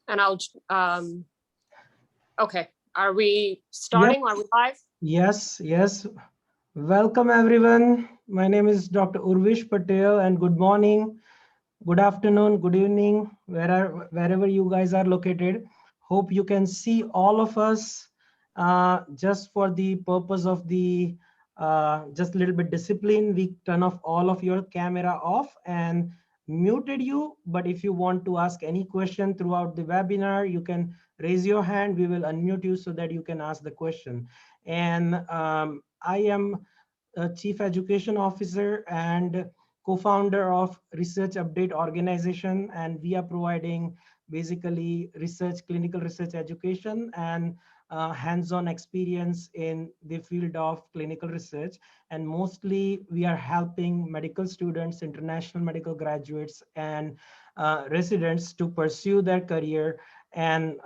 And okay, are we starting? Yep. Are we live? Yes. Welcome, everyone. My name is Dr. Urvish Patel, and good morning, good afternoon, good evening, wherever you guys are located. Hope you can see all of us. Just for the purpose of the just a little bit discipline, we turn off all of your camera off and muted you. But if you want to ask any question throughout the webinar, you can raise your hand. We will unmute you so that you can ask the question. And I am a Chief Education Officer and co-founder of Research Update Organization, and we are providing basically clinical research education and hands-on experience in the field of clinical research. And mostly we are helping medical students, international medical graduates, and residents to pursue their career. And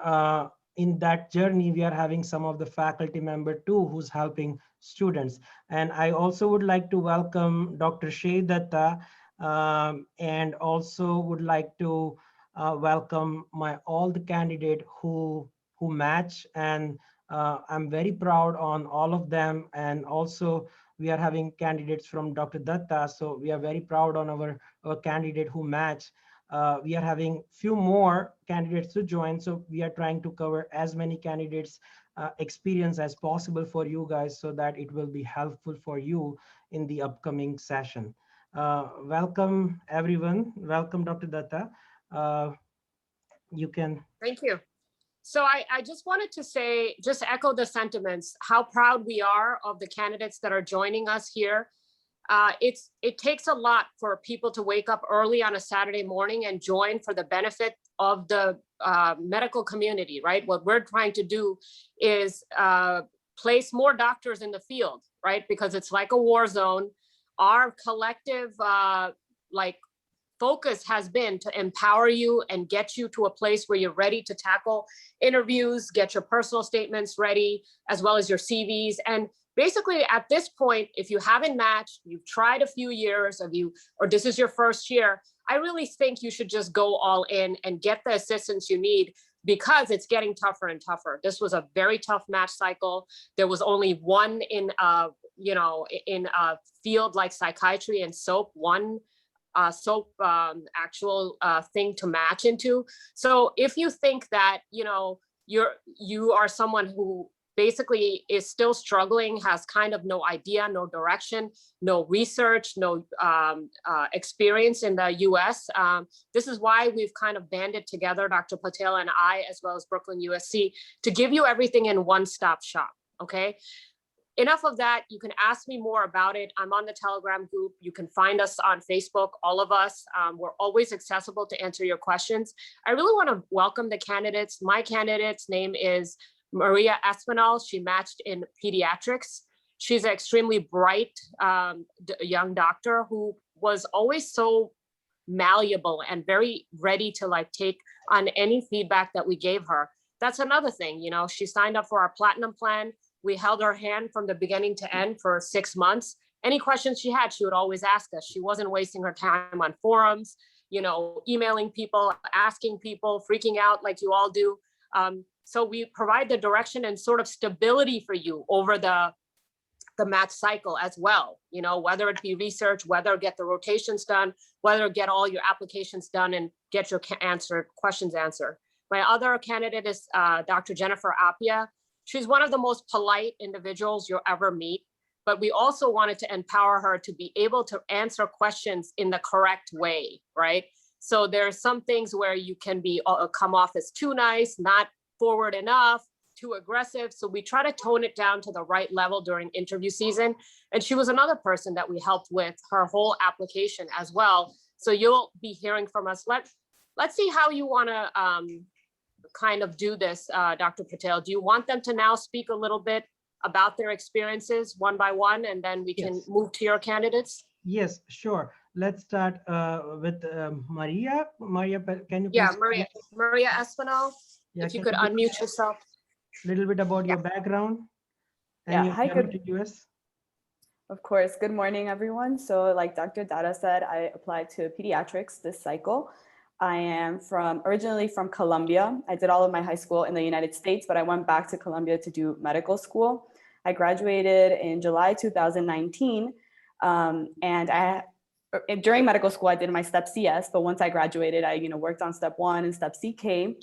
in that journey, we are having some of the faculty member too, who's helping students. And I also would like to welcome Dr. Shay Datta, and also would like to welcome all the candidate who match. And I'm very proud on all of them. And also we are having candidates from Dr. Datta, so we are very proud on our candidate who match. We are having few more candidates to join, so we are trying to cover as many candidates experience as possible for you guys so that it will be helpful for you in the upcoming session. Welcome everyone. Welcome Dr. Datta. You can. Thank you. So I just wanted to say, just echo the sentiments, how proud we are of the candidates that are joining us here. It takes a lot for people to wake up early on a Saturday morning and join for the benefit of the medical community, right? What we're trying to do is place more doctors in the field, right? Because it's like a war zone. Our collective focus has been to empower you and get you to a place where you're ready to tackle interviews, get your personal statements ready, as well as your CVs. And basically at this point, if you haven't matched, you've tried a few years or this is your first year, I really think you should just go all in and get the assistance you need, because it's getting tougher and tougher. This was a very tough match cycle. There was only one in a field like psychiatry and SOAP, one actual thing to match into. So if you think that you are someone who basically is still struggling, has kind of no idea, no direction, no research, no experience in the US, this is why we've kind of banded together, Dr. Patel and I, as well as Brooklyn USC, to give you everything in one-stop shop, okay? Enough of that. You can ask me more about it. I'm on the Telegram group. You can find us on Facebook, all of us. We're always accessible to answer your questions. I really want to welcome the candidates. My candidate's name is Maria Espinal. She matched in pediatrics. She's an extremely bright young doctor who was always so malleable and very ready to take on any feedback that we gave her. That's another thing, she signed up for our platinum plan. We held her hand from the beginning to end for 6 months. Any questions she had, she would always ask us. She wasn't wasting her time on forums, emailing people, asking people, freaking out like you all do. So we provide the direction and sort of stability for you over the match cycle as well, whether it be research, whether get the rotations done, whether get all your applications done and get your questions answered. My other candidate is Dr. Jennifer Appiah. She's one of the most polite individuals you'll ever meet, but we also wanted to empower her to be able to answer questions in the correct way, right? So there are some things where you can come off as too nice, not forward enough, too aggressive. So we try to tone it down to the right level during interview season. And she was another person that we helped with her whole application as well. So you'll be hearing from us. Let's see how you want to kind of do this, Dr. Patel. Do you want them to now speak a little bit about their experiences one by one, and then we can move to your candidates? Yes, sure. Let's start with Maria. Maria, can you please? Yeah, Maria Espinal, if you could unmute yourself. A little bit about your background and your journey to US. Of course. Good morning, everyone. So like Dr. Datta said, I applied to pediatrics this cycle. I am originally from Colombia. I did all of my high school in the United States, but I went back to Colombia to do medical school. I graduated in July 2019, and during medical school, I did my step CS, but once I graduated, I worked on step 1 and step CK.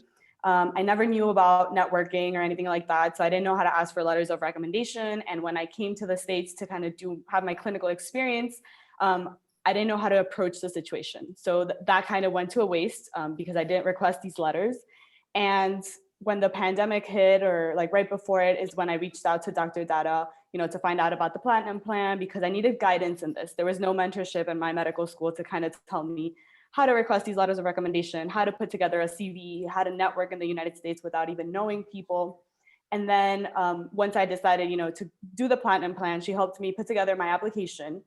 I never knew about networking or anything like that, so I didn't know how to ask for letters of recommendation. And when I came to the States to kind of have my clinical experience, I didn't know how to approach the situation. So that kind of went to a waste because I didn't request these letters. And when the pandemic hit, or like right before it, is when I reached out to Dr. Data, to find out about the Platinum Plan, because I needed guidance in this. There was no mentorship in my medical school to kind of tell me how to request these letters of recommendation, how to put together a CV, how to network in the United States without even knowing people. And then once I decided, to do the Platinum Plan, she helped me put together my application.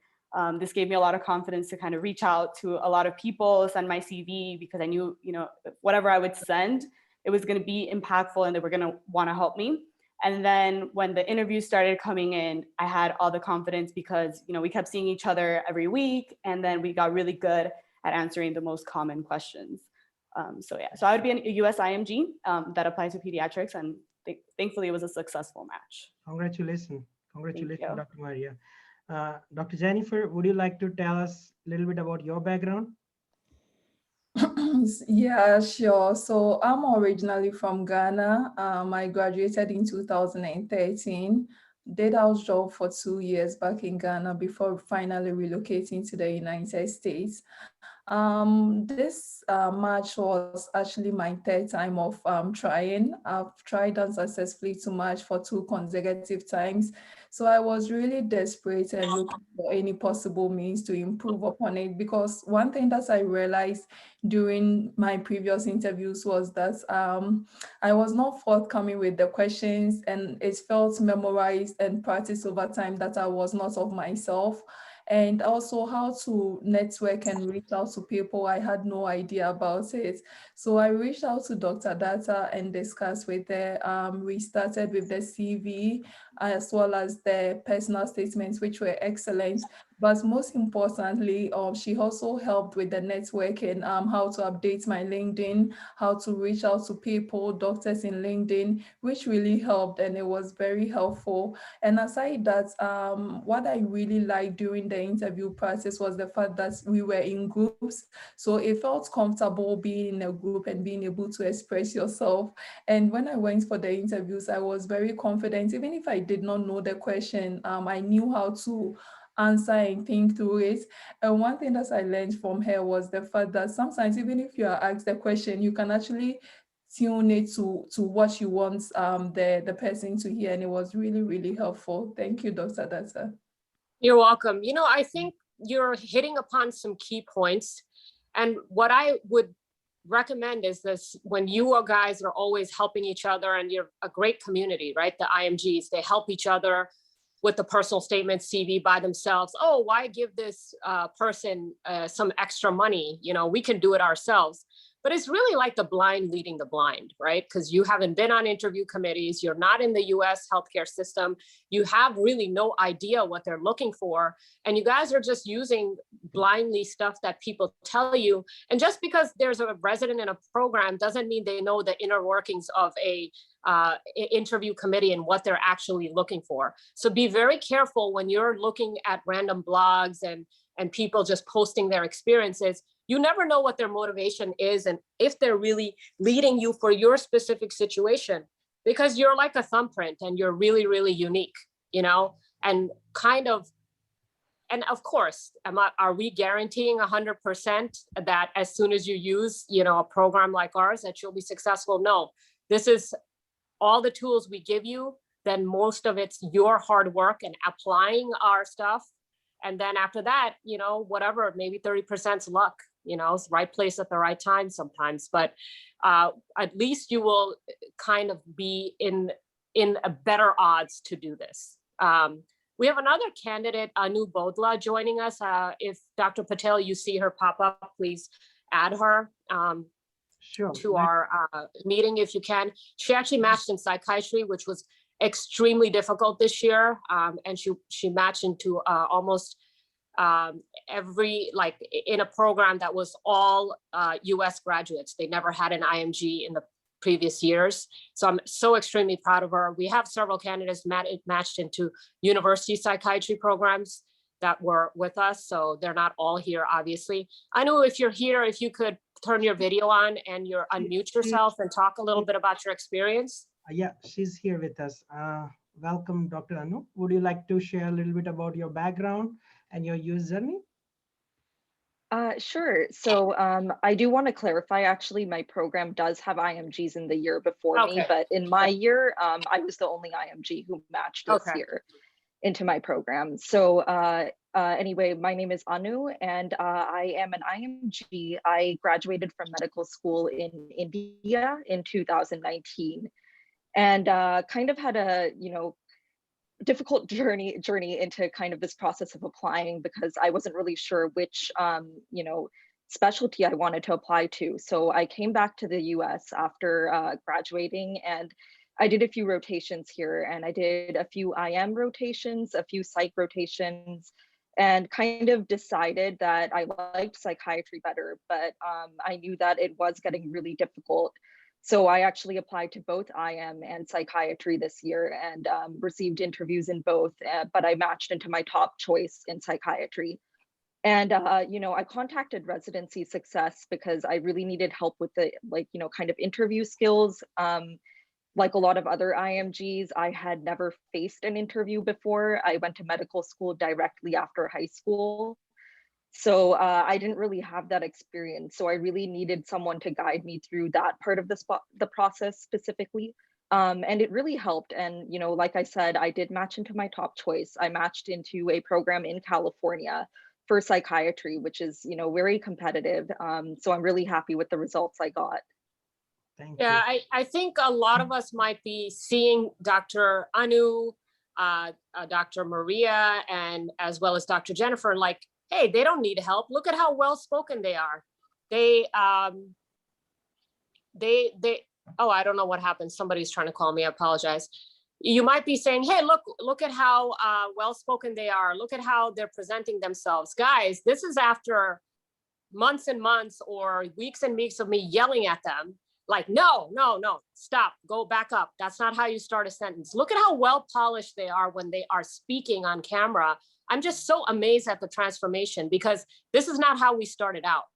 This gave me a lot of confidence to kind of reach out to a lot of people, send my CV, because I knew, whatever I would send, it was going to be impactful and they were going to want to help me. And then when the interviews started coming in, I had all the confidence because, we kept seeing each other every week, and then we got really good at answering the most common questions. So I would be a US IMG that applies to pediatrics, and thankfully it was a successful match. Congratulations, Dr. Maria. Dr. Jennifer, would you like to tell us a little bit about your background? Yeah, sure. So I'm originally from Ghana. I graduated in 2013, did house job for 2 years back in Ghana before finally relocating to the United States. This match was actually my third time of trying. I've tried unsuccessfully to match for 2 consecutive times. So I was really desperate and looking for any possible means to improve upon it, because one thing that I realized during my previous interviews was that I was not forthcoming with the questions, and it felt memorized and practiced over time that I was not of myself. And also how to network and reach out to people, I had no idea about it. So I reached out to Dr. Data and discussed with her. We started with the CV as well as the personal statements, which were excellent. But most importantly, she also helped with the networking, how to update my LinkedIn, how to reach out to people, doctors in LinkedIn, which really helped, and it was very helpful. And aside that, what I really liked during the interview process was the fact that we were in groups. So it felt comfortable being in a group and being able to express yourself. And when I went for the interviews, I was very confident. Even if I did not know the question, I knew how to answer and think through it. And one thing that I learned from her was the fact that sometimes, even if you are asked a question, you can actually tune it to what you want the person to hear. And it was really, really helpful. Thank you, Dr. Data. You're welcome. I think you're hitting upon some key points. And what I would recommend is this: when you guys are always helping each other, and you're a great community, right? The IMGs, they help each other with the personal statement CV by themselves. Oh, why give this person some extra money? We can do it ourselves. But it's really like the blind leading the blind, right? Because you haven't been on interview committees, you're not in the US healthcare system, you have really no idea what they're looking for. And you guys are just using blindly stuff that people tell you. And just because there's a resident in a program doesn't mean they know the inner workings of a interview committee and what they're actually looking for. So be very careful when you're looking at random blogs and people just posting their experiences. You never know what their motivation is and if they're really leading you for your specific situation, because you're like a thumbprint and you're really, really unique, and of course, are we guaranteeing 100% that as soon as you use, a program like ours, that you'll be successful? No, this is all the tools we give you. Then most of it's your hard work and applying our stuff. And then after that, whatever, maybe 30%'s luck, it's the right place at the right time sometimes, but at least you will kind of be in a better odds to do this. We have another candidate, Anu Bodla, joining us. If Dr. Patel, you see her pop up, please add her to our meeting if you can. She actually matched in psychiatry, which was extremely difficult this year. And she matched into almost in a program that was all US graduates. They never had an IMG in the previous years. So I'm so extremely proud of her. We have several candidates matched into university psychiatry programs that were with us. So they're not all here, obviously. I know if you're here, if you could turn your video on and unmute yourself and talk a little bit about your experience. Yeah, she's here with us. Welcome, Dr. Anu. Would you like to share a little bit about your background and your use journey? Sure. So I do want to clarify, actually, my program does have IMGs in the year before me, but in my year, I was the only IMG who matched this year into my program. So anyway, my name is Anu, and I am an IMG. I graduated from medical school in India in 2019, and kind of had a, difficult journey into kind of this process of applying, because I wasn't really sure which, specialty I wanted to apply to. So I came back to the US after graduating, and I did a few rotations here, and I did a few IM rotations, a few psych rotations, and kind of decided that I liked psychiatry better, but I knew that it was getting really difficult. So I actually applied to both IM and psychiatry this year, and received interviews in both, but I matched into my top choice in psychiatry. And, I contacted Residency Success because I really needed help with the, kind of interview skills. Like a lot of other IMGs, I had never faced an interview before. I went to medical school directly after high school. So I didn't really have that experience. So I really needed someone to guide me through that part of the process specifically. And it really helped. And, like I said, I did match into my top choice. I matched into a program in California for psychiatry, which is, very competitive. So I'm really happy with the results I got. Thank you. I think a lot of us might be seeing Dr. Anu, Dr. Maria, and as well as Dr. Jennifer, like, hey, they don't need help. Look at how well-spoken they are. Oh, I don't know what happened. Somebody's trying to call me. I apologize. You might be saying, hey, look at how well-spoken they are. Look at how they're presenting themselves. Guys, this is after months and months or weeks and weeks of me yelling at them. Like, no, stop, go back up. That's not how you start a sentence. Look at how well-polished they are when they are speaking on camera. I'm just so amazed at the transformation, because this is not how we started out.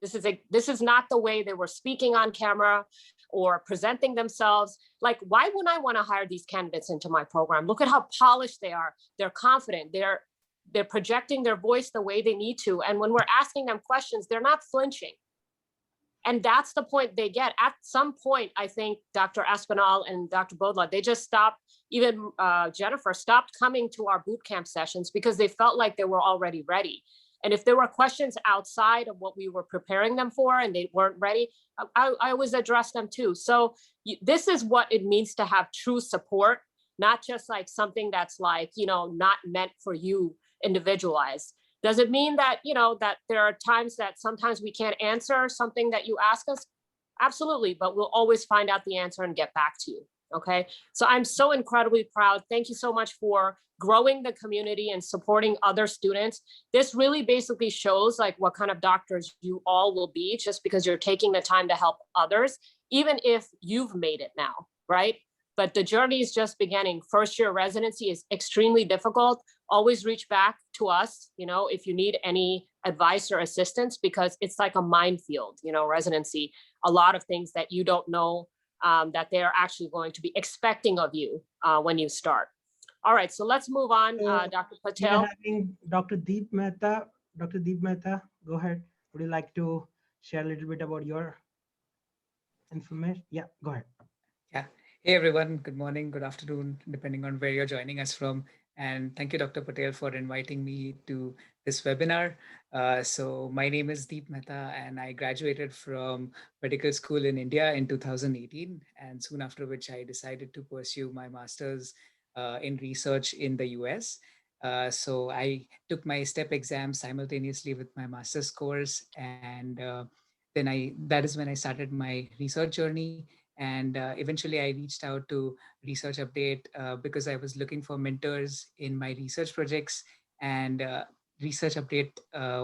This is not the way they were speaking on camera or presenting themselves. Like, why wouldn't I want to hire these candidates into my program? Look at how polished they are. They're confident. They're projecting their voice the way they need to. And when we're asking them questions, they're not flinching. And that's the point they get. At some point, I think Dr. Aspinall and Dr. Bodla, they just stopped, even Jennifer stopped coming to our boot camp sessions because they felt like they were already ready. And if there were questions outside of what we were preparing them for and they weren't ready, I always address them too. So this is what it means to have true support, not just like something that's like, not meant for you, individualized. Does it mean that, that there are times that sometimes we can't answer something that you ask us? Absolutely, but we'll always find out the answer and get back to you, okay? So I'm so incredibly proud. Thank you so much for growing the community and supporting other students. This really basically shows like what kind of doctors you all will be, just because you're taking the time to help others, even if you've made it now, right? But the journey is just beginning. First year residency is extremely difficult. Always reach back to us, if you need any advice or assistance, because it's like a minefield, residency, a lot of things that you don't know that they're actually going to be expecting of you when you start. All right, so let's move on, Dr. Patel. We're having Dr. Deep Mehta. Dr. Deep Mehta, go ahead. Would you like to share a little bit about your information? Yeah, go ahead. Yeah. Hey, everyone. Good morning, good afternoon, depending on where you're joining us from. And thank you, Dr. Patel, for inviting me to this webinar. So my name is Deep Mehta, and I graduated from medical school in India in 2018. And soon after which I decided to pursue my master's in research in the US. So I took my STEP exam simultaneously with my master's course. And then that is when I started my research journey. And eventually I reached out to Research Update because I was looking for mentors in my research projects. And research update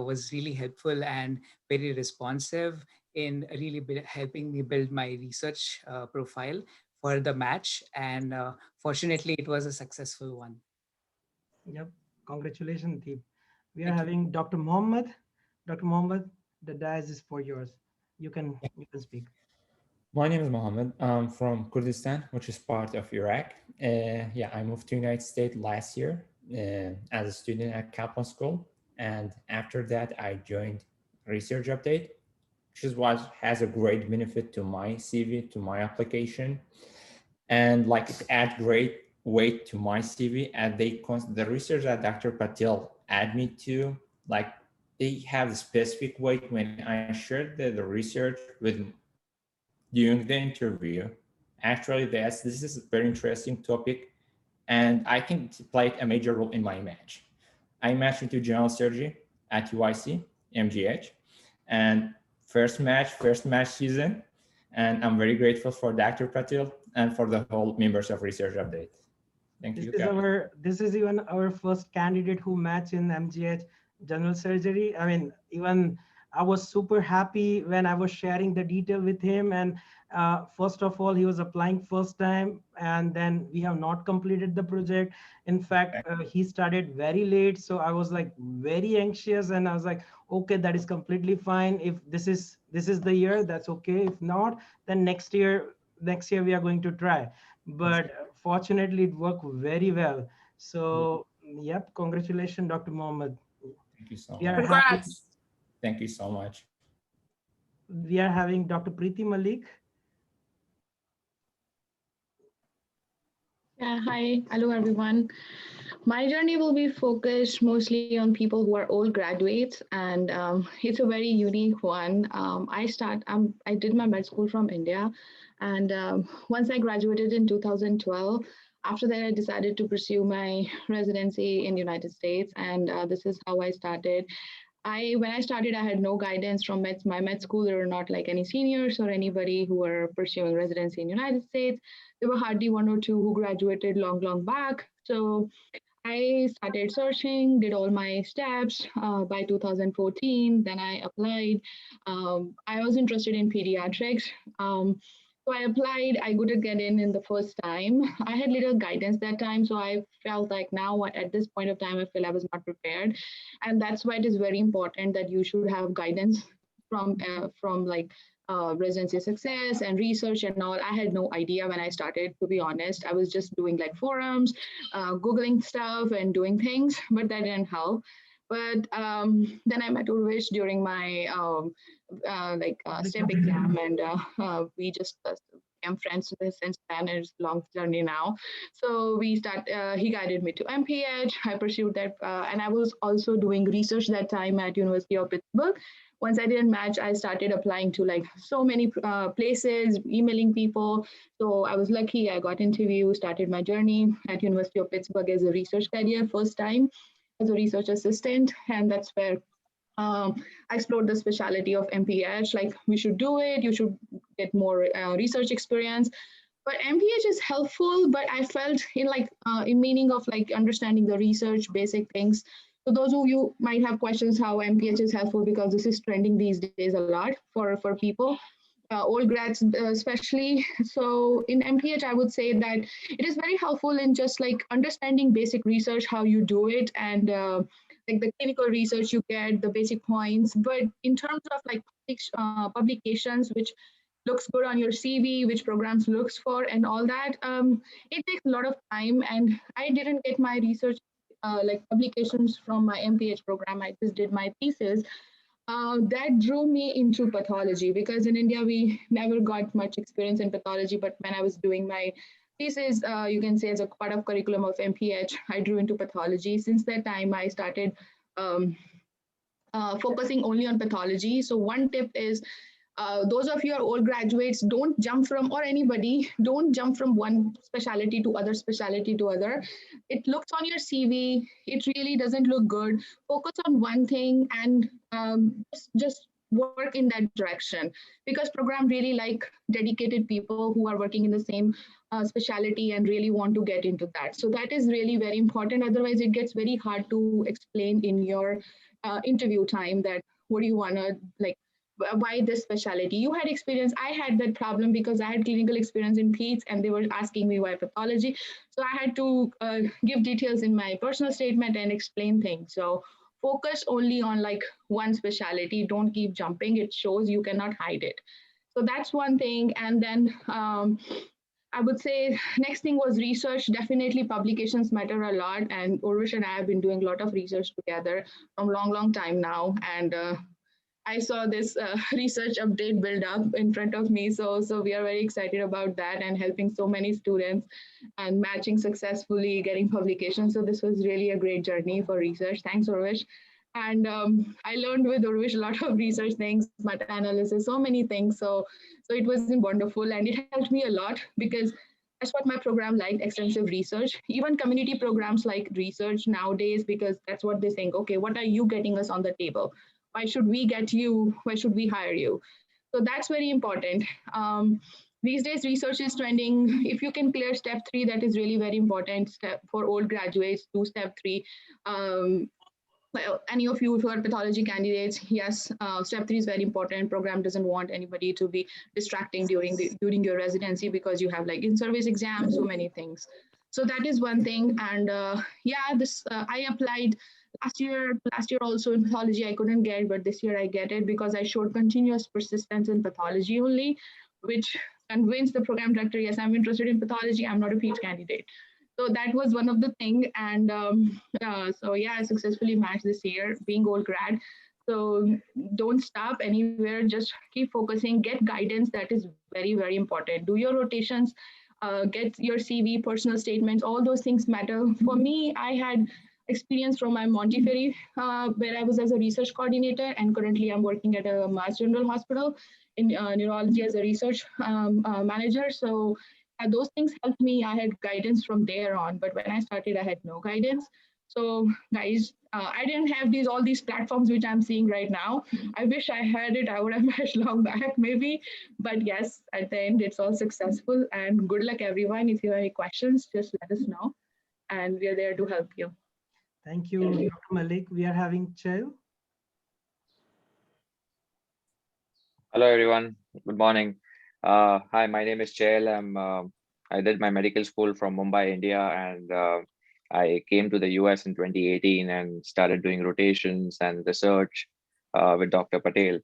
was really helpful and very responsive in really helping me build my research profile for the match. And fortunately, it was a successful one. Yep. Congratulations, Deep. We are Thank you. having Dr. Mohammed. Dr. Mohammed, the dais is for yours. You can speak. My name is Mohammed. I'm from Kurdistan, which is part of Iraq. Yeah, I moved to United States last year as a student at Kaplan School. And after that, I joined Research Update, which is what has a great benefit to my CV, to my application. And like it adds great weight to my CV. And the research that Dr. Patel add me to, like they have a specific weight when I shared the research with during the interview. Actually, this is a very interesting topic, and I think it played a major role in my match. I matched into general surgery at UIC, MGH, and first match season, and I'm very grateful for Dr. Patil and for the whole members of Research Update. Thank you, guys. This is even our first candidate who matched in MGH general surgery. I mean, even I was super happy when I was sharing the detail with him. And first of all, he was applying first time, and then we have not completed the project. In fact, he started very late. So I was like very anxious, and I was like, okay, that is completely fine. If this is the year, that's okay. If not, then next year we are going to try. But fortunately, it worked very well. So, yep, congratulations, Dr. Mohammed. Thank you so much. Congrats. Thank you so much. We are having Dr. Preeti Malik. Yeah, hi. Hello, everyone. My journey will be focused mostly on people who are old graduates, and it's a very unique one. I did my med school from India, and once I graduated in 2012, after that, I decided to pursue my residency in the United States, and this is how I started. When I started, I had no guidance from my med school. There were not like any seniors or anybody who were pursuing residency in the United States. There were hardly one or two who graduated long back. So I started searching, did all my steps by 2014. Then I applied. I was interested in pediatrics. So I applied, I couldn't get in the first time. I had little guidance that time, so I felt like now at this point of time, I feel I was not prepared. And that's why it is very important that you should have guidance from like residency success and research and all. I had no idea when I started, to be honest. I was just doing like forums, Googling stuff and doing things, but that didn't help. But then I met Urvish during my STEP exam, and we just became friends since then. It's a long journey now. So he guided me to MPH. I pursued that, and I was also doing research that time at University of Pittsburgh. Once I didn't match, I started applying to like so many places, emailing people. So I was lucky. I got interviews, started my journey at University of Pittsburgh as a research career, first time as a research assistant. And that's where I explored the specialty of MPH, like we should do it, you should get more research experience. But MPH is helpful, but I felt in meaning of like understanding the research, basic things. So those of you might have questions how MPH is helpful, because this is trending these days a lot for people. Old grads especially. So in MPH, I would say that it is very helpful in just like understanding basic research, how you do it, and like the clinical research you get, the basic points. But in terms of like publications, which looks good on your CV, which programs looks for and all that, it takes a lot of time. And I didn't get my research like publications from my MPH program. I just did my thesis. That drew me into pathology, because in India, we never got much experience in pathology. But when I was doing my thesis, you can say as a part of curriculum of MPH, I drew into pathology. Since that time, I started focusing only on pathology. So one tip is, those of you who are old graduates, don't jump from one specialty to other specialty to other. It looks on your CV, it really doesn't look good. Focus on one thing and just work in that direction, because program really like dedicated people who are working in the same specialty and really want to get into that. So that is really very important. Otherwise, it gets very hard to explain in your interview time that what do you want to like, why this specialty. You had experience, I had that problem because I had clinical experience in peds and they were asking me why pathology. So I had to give details in my personal statement and explain things. So focus only on like one specialty, don't keep jumping, it shows you cannot hide it. So that's one thing. And then I would say next thing was research. Definitely publications matter a lot, and Urvish and I have been doing a lot of research together from long time now. And I saw this research update build up in front of me. So we are very excited about that and helping so many students and matching successfully, getting publications. So this was really a great journey for research. Thanks, Urvish. And I learned with Urvish a lot of research things, meta-analysis, so many things. So it was wonderful and it helped me a lot because that's what my program liked, extensive research. Even community programs like research nowadays, because that's what they think, okay, what are you getting us on the table? Why should we get you? Why should we hire you? So that's very important. These days, research is trending. If you can clear step 3, that is really very important. Step for old graduates, do step 3. Well, any of you who are pathology candidates, yes, step 3 is very important. Program doesn't want anybody to be distracting during your residency because you have like in-service exams, so many things. So that is one thing. And yeah, this I applied last year also in pathology. I couldn't get, but this year I get it because I showed continuous persistence in pathology only, which convinced the program director, yes, I'm interested in pathology. I'm not a PhD candidate. So that was one of the thing. And so yeah, I successfully matched this year being old grad. So don't stop anywhere, just keep focusing, get guidance. That is very important. Do your rotations, get your CV, personal statements, all those things matter. For me, I had experience from my Montefiore, where I was as a research coordinator, and currently I'm working at a Mass General Hospital in neurology as a research manager. So those things helped me. I had guidance from there on, but when I started, I had no guidance. So guys, I didn't have all these platforms which I'm seeing right now. I wish I had it. I would have matched long back maybe, but yes, at the end, it's all successful. And good luck, everyone. If you have any questions, just let us know, and we are there to help you. Thank you, Dr. Malik. We are having Chail. Hello, everyone. Good morning. Hi, my name is Chail. I did my medical school from Mumbai, India, and I came to the US in 2018 and started doing rotations and research with Dr. Patel.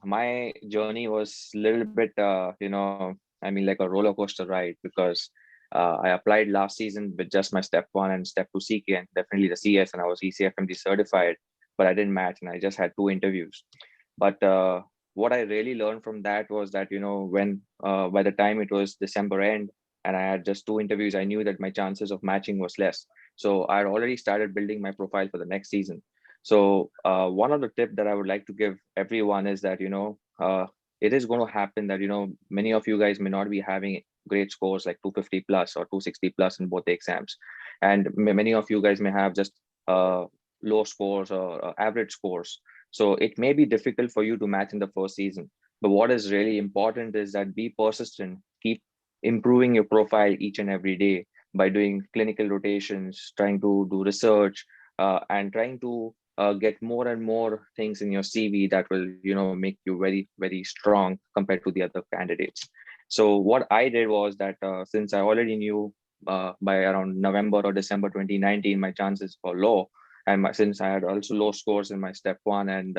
My journey was a little bit, like a roller coaster ride because I applied last season with just my step 1 and step 2 CK and definitely the CS, and I was ECFMD certified, but I didn't match and I just had 2 interviews. But what I really learned from that was that, when by the time it was December end and I had just 2 interviews, I knew that my chances of matching was less. So I had already started building my profile for the next season. So one of the tip that I would like to give everyone is that, it is going to happen that, many of you guys may not be having great scores like 250 plus or 260 plus in both the exams. And many of you guys may have just low scores or average scores. So it may be difficult for you to match in the first season. But what is really important is that be persistent, keep improving your profile each and every day by doing clinical rotations, trying to do research, and trying to get more and more things in your CV that will, make you very strong compared to the other candidates. So what I did was that since I already knew by around November or December 2019, my chances were low. And since I had also low scores in my step 1 and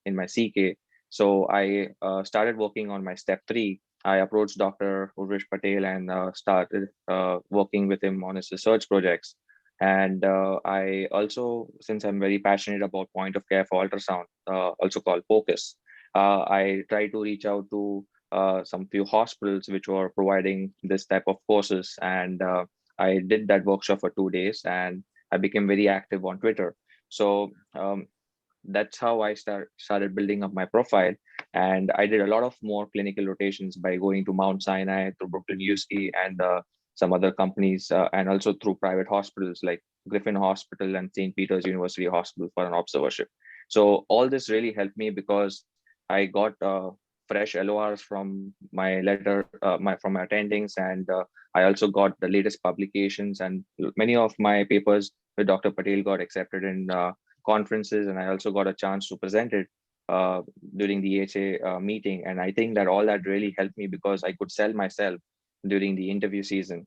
in my CK, so I started working on my step 3. I approached Dr. Urvish Patel and started working with him on his research projects. And I also, since I'm very passionate about point of care for ultrasound, also called POCUS, I try to reach out to some few hospitals which were providing this type of courses. And I did that workshop for 2 days and I became very active on Twitter. So that's how I started building up my profile. And I did a lot of more clinical rotations by going to Mount Sinai, through Brooklyn UC and some other companies, and also through private hospitals like Griffin Hospital and St. Peter's University Hospital for an observership. So all this really helped me because I got fresh LORs from my letter, from my attendings, and I also got the latest publications, and many of my papers with Dr. Patel got accepted in conferences, and I also got a chance to present it during the EHA meeting. And I think that all that really helped me because I could sell myself during the interview season.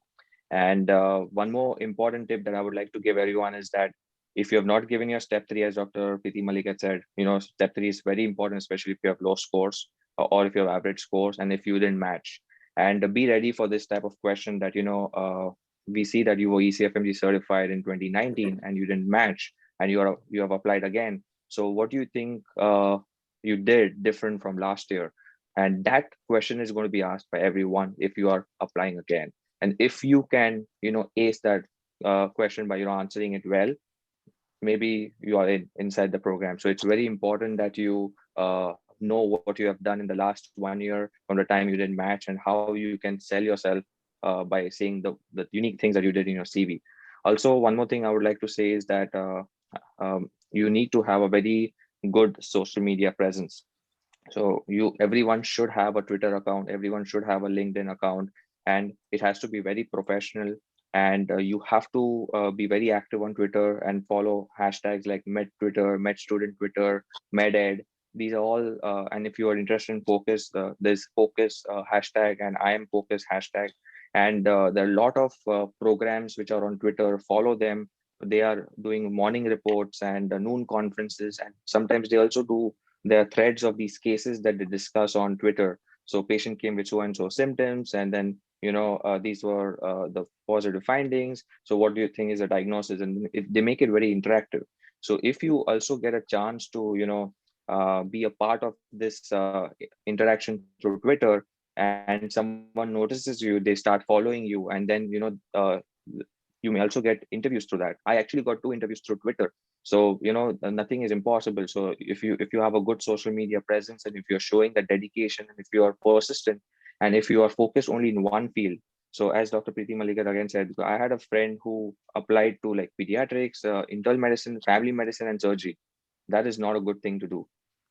And one more important tip that I would like to give everyone is that if you have not given your step 3, as Dr. Preeti Malik had said, step 3 is very important, especially if you have low scores or if you have average scores and if you didn't match. And be ready for this type of question that, we see that you were ECFMG certified in 2019 and you didn't match and you have applied again. So what do you think you did different from last year? And that question is going to be asked by everyone if you are applying again. And if you can, ace that question by answering it well, maybe you are inside the program. So it's very important that you know what you have done in the last 1 year from the time you didn't match and how you can sell yourself by saying the unique things that you did in your CV. Also, one more thing I would like to say is that you need to have a very good social media presence. So everyone should have a Twitter account, everyone should have a LinkedIn account, and it has to be very professional. And you have to be very active on Twitter and follow hashtags like Med Twitter, Med Student Twitter, MedEd. These are all, and if you are interested in focus, there's focus hashtag and I am focus hashtag. And there are a lot of programs which are on Twitter, follow them. They are doing morning reports and noon conferences. And sometimes they also do their threads of these cases that they discuss on Twitter. So patient came with so-and-so symptoms, and then these were the positive findings. So what do you think is the diagnosis? And they make it very interactive. So if you also get a chance to, be a part of this interaction through Twitter, and someone notices you, they start following you, and then, you may also get interviews through that. I actually got 2 interviews through Twitter. So, nothing is impossible. So if you have a good social media presence, and if you're showing that dedication, and if you are persistent, and if you are focused only in one field. So as Dr. Preeti Malik again said, I had a friend who applied to like pediatrics, internal medicine, family medicine, and surgery. That is not a good thing to do,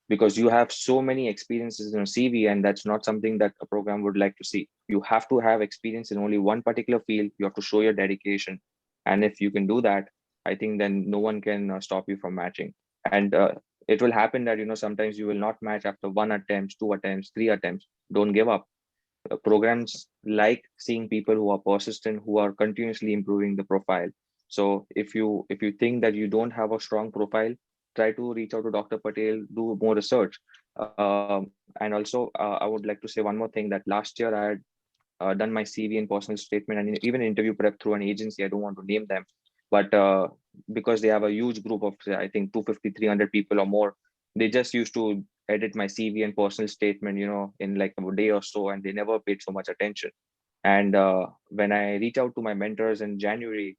because you have so many experiences in your CV, and that's not something that a program would like to see. You have to have experience in only one particular field. You have to show your dedication. And if you can do that, I think then no one can stop you from matching. And it will happen that, sometimes you will not match after 1 attempt, 2 attempts, 3 attempts. Don't give up. Programs like seeing people who are persistent, who are continuously improving the profile. So if you think that you don't have a strong profile, try to reach out to Dr. Patel, do more research. And also, I would like to say one more thing, that last year I had done my CV and personal statement and even interview prep through an agency. I don't want to name them, but because they have a huge group of, I think 250, 300 people or more, they just used to edit my CV and personal statement, in like a day or so, and they never paid so much attention. And when I reached out to my mentors in January,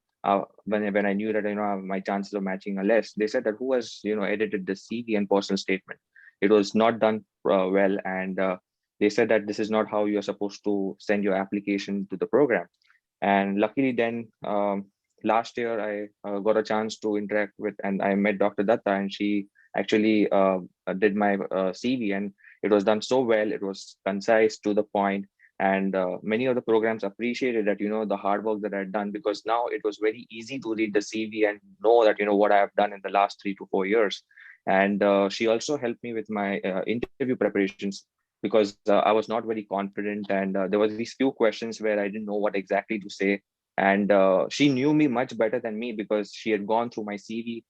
when I knew that my chances of matching are less, they said that who has edited the CV and personal statement? It was not done well, and they said that this is not how you're supposed to send your application to the program. And luckily, then last year I got a chance to interact with, and I met Dr. Datta, and she actually did my CV, and it was done so well. It was concise, to the point. And many of the programs appreciated that, the hard work that I had done, because now it was very easy to read the CV and know that, what I have done in the last 3 to 4 years. And she also helped me with my interview preparations, because I was not very confident. And there were these few questions where I didn't know what exactly to say. And she knew me much better than me, because she had gone through my CV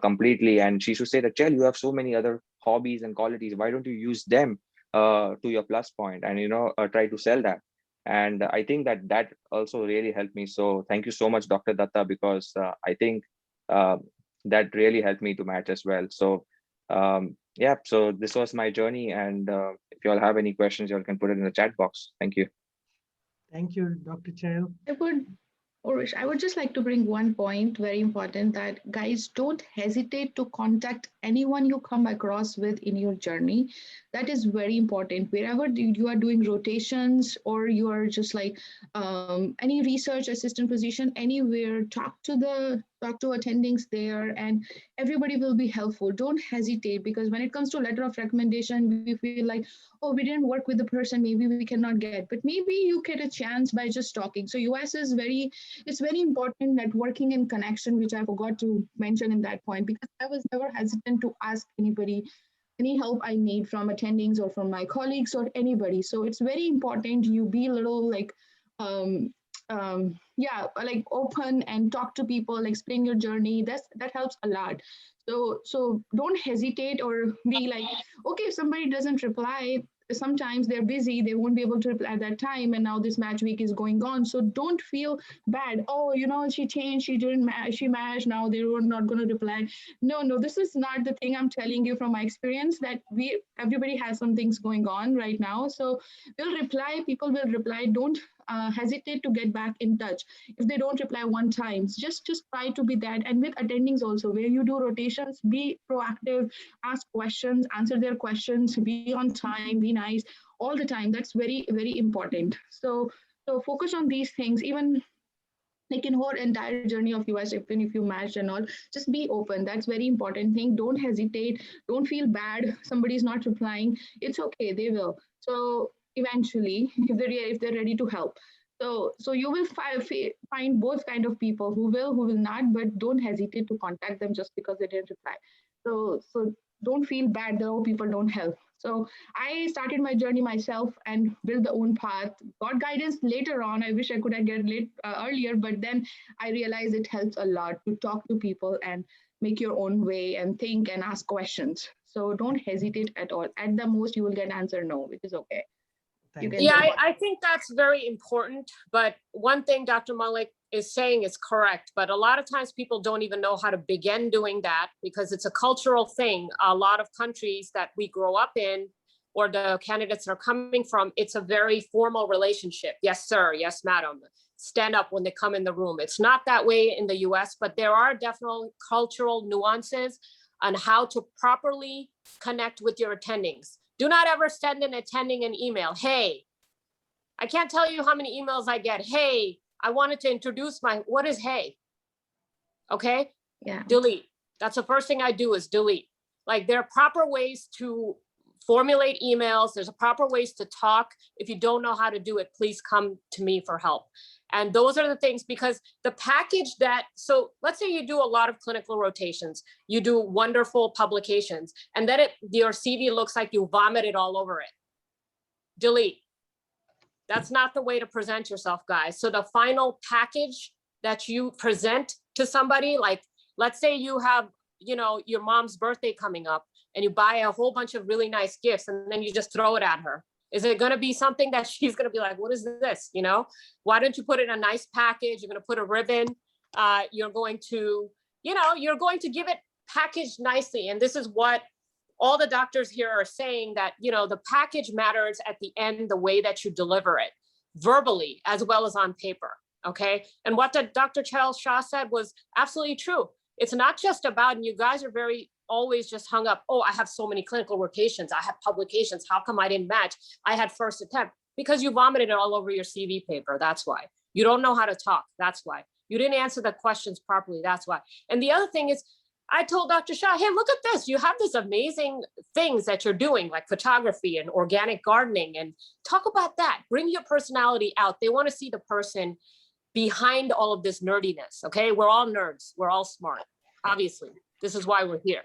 completely. And she should say that, Chel, you have so many other hobbies and qualities. Why don't you use them to your plus point and try to sell that? And I think that also really helped me. So thank you so much, Dr. Datta, because I think that really helped me to match as well. So yeah, so this was my journey, and if you all have any questions, you all can put it in the chat box. Thank you. Thank you, Dr. Chel. I would just like to bring one point, very important, that guys, don't hesitate to contact anyone you come across with in your journey. That is very important. Wherever you are doing rotations or you are just like any research assistant position, anywhere, talk to attendings there, and everybody will be helpful. Don't hesitate, because when it comes to letter of recommendation, we feel like, oh, we didn't work with the person, maybe we cannot get, but maybe you get a chance by just talking. So US is it's very important, networking and connection, which I forgot to mention in that point, because I was never hesitant to ask anybody any help I need from attendings or from my colleagues or anybody. So it's very important you be a little like like open and talk to people, explain your journey. That helps a lot. So don't hesitate or be like, okay, if somebody doesn't reply, sometimes they're busy, they won't be able to reply at that time, and now this match week is going on. So don't feel bad. Oh, she changed, she didn't match, she matched, now they were not going to reply. No, this is not the thing. I'm telling you from my experience that everybody has some things going on right now. So people will reply. Don't hesitate to get back in touch. If they don't reply one time, just try to be that. And with attendings also, where you do rotations, be proactive, ask questions, answer their questions, be on time, be nice all the time. That's very, very important. So focus on these things. Even like in whole entire journey of US, even if you match and all, just be open. That's very important thing. Don't hesitate. Don't feel bad. Somebody's not replying. It's okay. They will. So eventually, if they're ready to help. So you will find both kind of people, who will not, but don't hesitate to contact them just because they didn't reply. So don't feel bad though people don't help. So I started my journey myself and built the own path. Got guidance later on. I wish I could have get earlier, but then I realized it helps a lot to talk to people and make your own way and think and ask questions. So don't hesitate at all. At the most, you will get answer no, which is okay. Yeah, I think that's very important. But one thing Dr. Malik is saying is correct. But a lot of times people don't even know how to begin doing that, because it's a cultural thing. A lot of countries that we grow up in, or the candidates are coming from, it's a very formal relationship. Yes, sir. Yes, madam. Stand up when they come in the room. It's not that way in the US, but there are definitely cultural nuances on how to properly connect with your attendings. Do not ever send an attending an email. Hey, I can't tell you how many emails I get. Hey, I wanted to introduce what is hey? Okay. Yeah. Delete. That's the first thing I do is delete. Like, there are proper ways to formulate emails. There's a proper ways to talk. If you don't know how to do it, please come to me for help. And those are the things, because the package so let's say you do a lot of clinical rotations, you do wonderful publications, and then your CV looks like you vomited all over it. Delete. That's not the way to present yourself, guys. So the final package that you present to somebody, like, let's say you have, your mom's birthday coming up and you buy a whole bunch of really nice gifts and then you just throw it at her. Is it going to be something that she's going to be like, what is this? Why don't you put it in a nice package? You're going to put a ribbon. You're going to give it packaged nicely. And this is what all the doctors here are saying, that, the package matters at the end, the way that you deliver it verbally as well as on paper. Okay. And what Dr. Charles Shah said was absolutely true. It's not just about, and you guys are always just hung up, oh, I have so many clinical rotations, I have publications, how come I didn't match? I had first attempt. Because you vomited it all over your CV paper. That's why. You don't know how to talk. That's why. You didn't answer the questions properly. That's why. And the other thing is, I told Dr. Shah, hey, look at this. You have these amazing things that you're doing, like photography and organic gardening, and talk about that. Bring your personality out. They want to see the person behind all of this nerdiness. Okay. We're all nerds. We're all smart. Obviously, this is why we're here.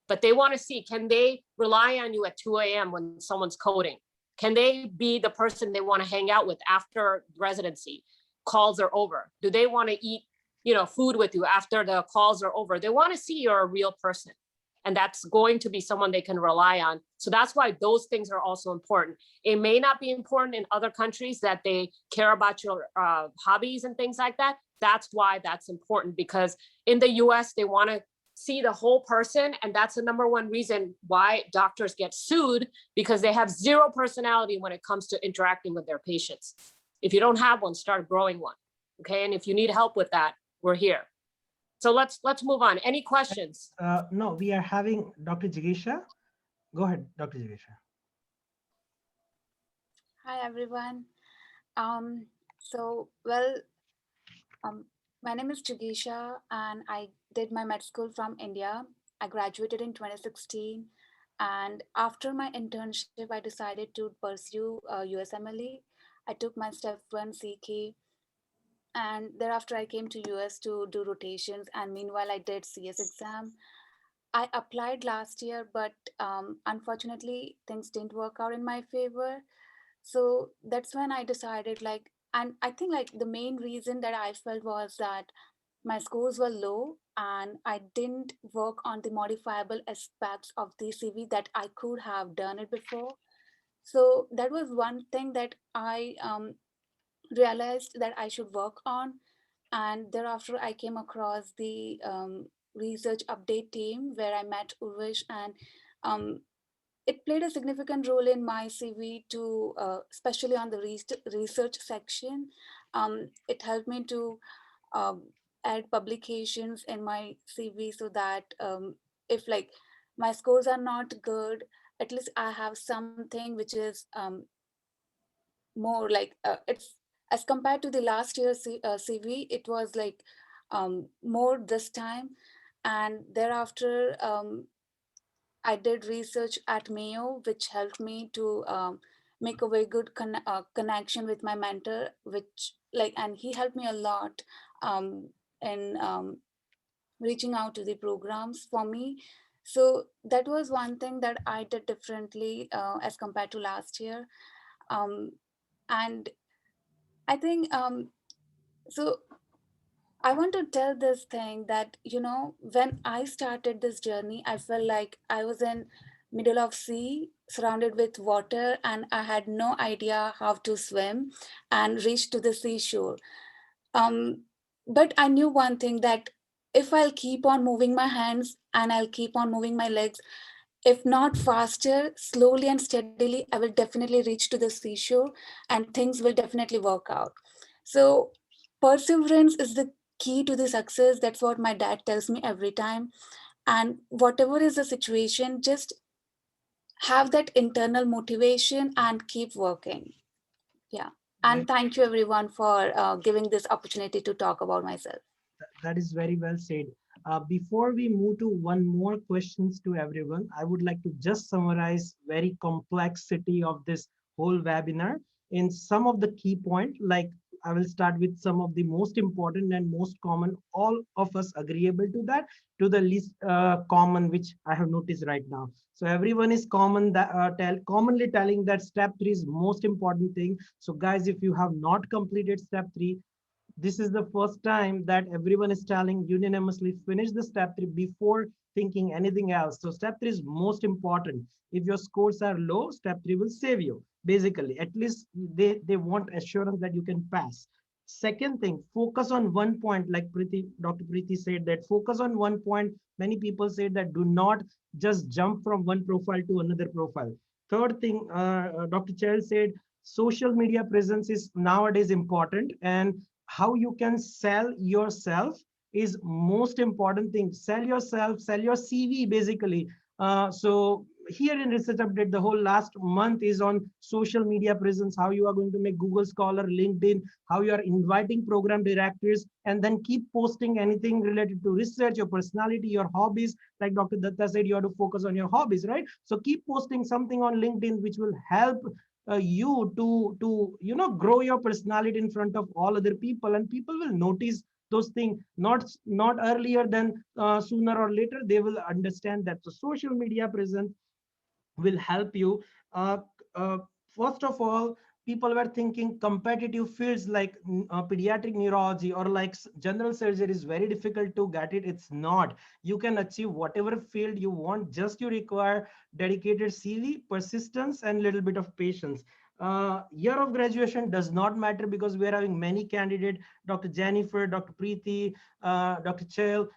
But they want to see, can they rely on you at 2 a.m. when someone's coding? Can they be the person they want to hang out with after residency? Calls are over. Do they want to eat, food with you after the calls are over? They want to see you're a real person. And that's going to be someone they can rely on. So that's why those things are also important. It may not be important in other countries that they care about your hobbies and things like that. That's why that's important, because in the US, they want to see the whole person. And that's the number one reason why doctors get sued, because they have zero personality when it comes to interacting with their patients. If you don't have one, start growing one. Okay. And if you need help with that, we're here. So let's move on. Any questions? No, we are having Dr. Jigisha. Go ahead, Dr. Jigisha. Hi, everyone. Um, so, well, um, my name is Jigisha, and I did my med school from India. I graduated in 2016. And after my internship, I decided to pursue USMLE. I took my step one CK, and thereafter I came to US to do rotations. And meanwhile, I did CS exam. I applied last year, but unfortunately, things didn't work out in my favor. So that's when I decided, like, and I think like the main reason that I felt was that my scores were low and I didn't work on the modifiable aspects of the CV that I could have done it before. So that was one thing that I realized that I should work on. And thereafter, I came across the research update team where I met Urvish, and um, it played a significant role in my CV to, especially on the research section. It helped me to um, add publications in my CV so that if like my scores are not good, at least I have something which is more like it's as compared to the last year's CV, it was like more this time. And thereafter, I did research at Mayo, which helped me to make a very good connection with my mentor, which like, and he helped me a lot in reaching out to the programs for me. So that was one thing that I did differently as compared to last year. Um, and I think so I want to tell this thing that, you know, when I started this journey, I felt like I was in middle of sea surrounded with water and I had no idea how to swim and reach to the seashore. Um, but I knew one thing, that if I'll keep on moving my hands and I'll keep on moving my legs, if not faster, slowly and steadily, I will definitely reach to the seashore and things will definitely work out. So perseverance is the key to the success. That's what my dad tells me every time. And whatever is the situation, just have that internal motivation and keep working. Yeah. And thank you everyone for giving this opportunity to talk about myself. That is very well said. Before we move to one more questions to everyone, I would like to just summarize very complexity of this whole webinar in some of the key point. Like I will start with some of the most important and most common, all of us agreeable to that, to the least common, which I have noticed right now. So everyone is commonly telling that step 3 is most important thing. So guys, if you have not completed step 3, this is the first time that everyone is telling unanimously finish the step 3 before thinking anything else. So step 3 is most important. If your scores are low, step 3 will save you. Basically, at least they want assurance that you can pass. Second thing, focus on one point. Like Dr. Preeti said, that focus on one point. Many people say that do not just jump from one profile to another profile. Third thing, Dr. Chell said, social media presence is nowadays important, and how you can sell yourself is most important thing. Sell yourself, sell your CV basically. So here in Research Update, the whole last month is on social media presence, how you are going to make Google Scholar, LinkedIn, how you are inviting program directors, and then keep posting anything related to research, your personality, your hobbies. Like Dr. Datta said, you have to focus on your hobbies, right? So keep posting something on LinkedIn which will help you to grow your personality in front of all other people, and people will notice those things, not earlier than sooner or later they will understand that. So social media presence will help you. uh, uh, First of all, people were thinking competitive fields like pediatric neurology or like general surgery is very difficult to get it. It's not. You can achieve whatever field you want, just you require dedicated CV, persistence, and little bit of patience. Year of graduation does not matter because we are having many candidates, Dr. Jennifer, Dr. Preeti, Dr. Chell.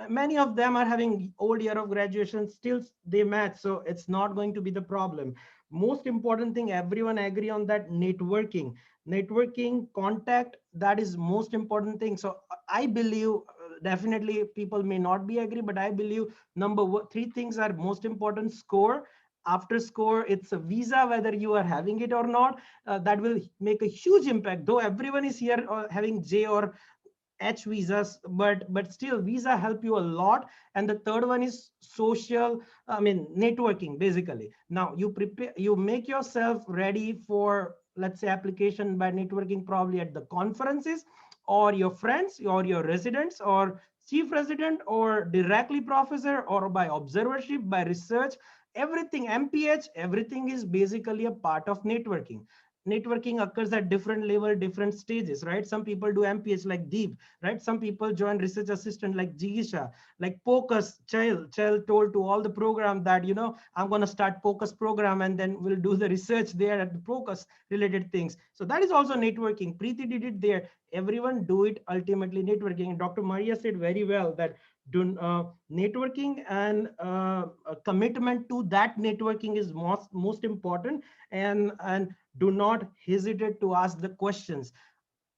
Many of them are having old year of graduation, still they match, so it's not going to be the problem. Most important thing, everyone agree on that, networking contact, that is most important thing. So I believe definitely people may not be agree, but I believe three things are most important. Score. After score, it's a visa, whether you are having it or not. That will make a huge impact, though everyone is here having J or H visas, but still visa help you a lot. And the third one is social, I mean networking. Basically, now you prepare, you make yourself ready for, let's say, application by networking, probably at the conferences, or your friends, or your residents, or chief resident, or directly professor, or by observership, by research. Everything, MPH, everything is basically a part of networking. Networking occurs at different level, different stages, right? Some people do MPH like Deep, right? Some people join research assistant like Jigisha, like POCUS. Child told to all the program that, I'm going to start POCUS program, and then we'll do the research there at the POCUS related things. So that is also networking. Preeti did it there. Everyone do it ultimately networking. And Dr. Maria said very well that networking and a commitment to that networking is most important. And do not hesitate to ask the questions.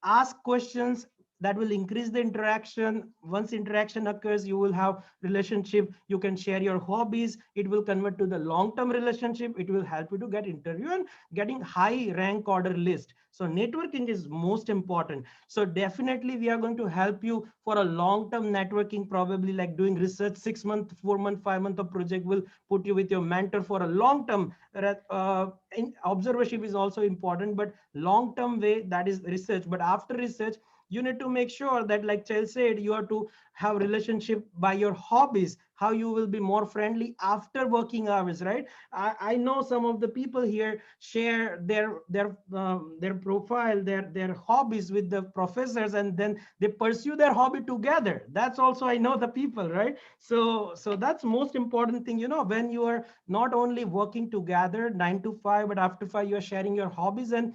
Ask questions that will increase the interaction. Once interaction occurs, you will have relationship. You can share your hobbies. It will convert to the long-term relationship. It will help you to get interview and getting high rank order list. So networking is most important. So definitely we are going to help you for a long-term networking, probably like doing research, 6 month, 4 month, 5 month of project will put you with your mentor for a long-term. Observership is also important, but long-term way, that is research. But after research, you need to make sure that, like Chel said, you have to have relationship by your hobbies, how you will be more friendly after working hours, right? I know some of the people here share their profile, their hobbies with the professors, and then they pursue their hobby together. That's also, I know the people, right? So that's most important thing, when you are not only working together 9 to 5, but after 5 you are sharing your hobbies and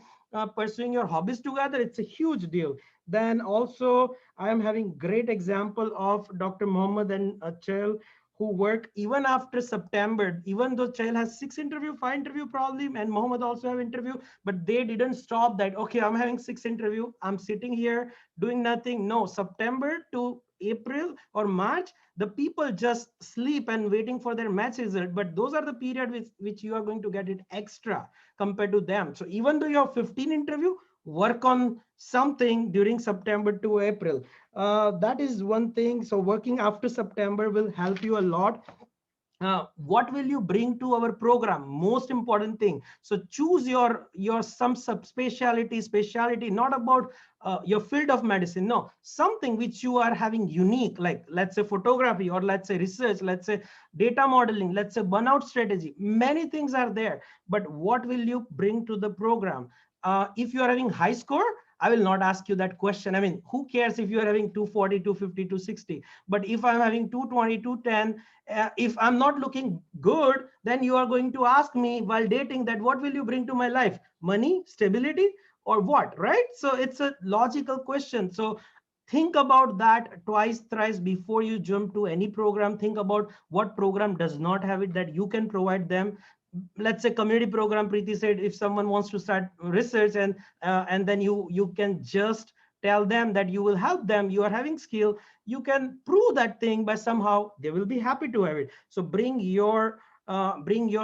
pursuing your hobbies together. It's a huge deal. Then also, I am having great example of Dr. Mohammed and Chel, who work even after September, even though Chel has 6 interview, 5 interview probably, and Mohammed also have interview, but they didn't stop that. Okay, I'm having 6 interview, I'm sitting here doing nothing. No, September to April or March, the people just sleep and waiting for their match result. But those are the period which you are going to get it extra compared to them. So even though you have 15 interview, work on something during September to April. That is one thing. So working after September will help you a lot. What will you bring to our program? Most important thing. So choose your some specialty, not about your field of medicine. No, something which you are having unique, like let's say photography, or let's say research, let's say data modeling, let's say burnout strategy. Many things are there, but what will you bring to the program? If you are having high score, I will not ask you that question. I mean, who cares if you are having 240, 250, 260? But if I'm having 220, 210, if I'm not looking good, then you are going to ask me while dating that what will you bring to my life? Money, stability, or what, right? So it's a logical question. So think about that twice, thrice before you jump to any program. Think about what program does not have it that you can provide them. Let's say community program, Preeti said, if someone wants to start research, and then you can just tell them that you will help them, you are having skill, you can prove that thing by somehow, they will be happy to have it. So bring your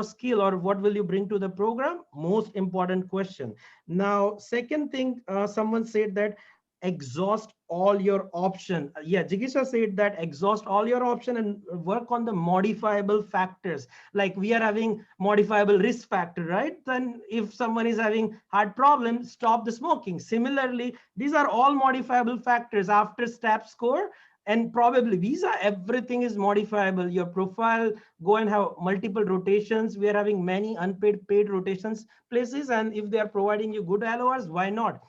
skill, or what will you bring to the program? Most important question. Now, second thing, someone said that exhaust all your option. Yeah, Jigisha said that exhaust all your option and work on the modifiable factors. Like we are having modifiable risk factor, right? Then if someone is having heart problem, stop the smoking. Similarly, these are all modifiable factors. After STAP score and probably visa, everything is modifiable. Your profile, go and have multiple rotations. We are having many unpaid, paid rotations places, and if they are providing you good LORs, why not?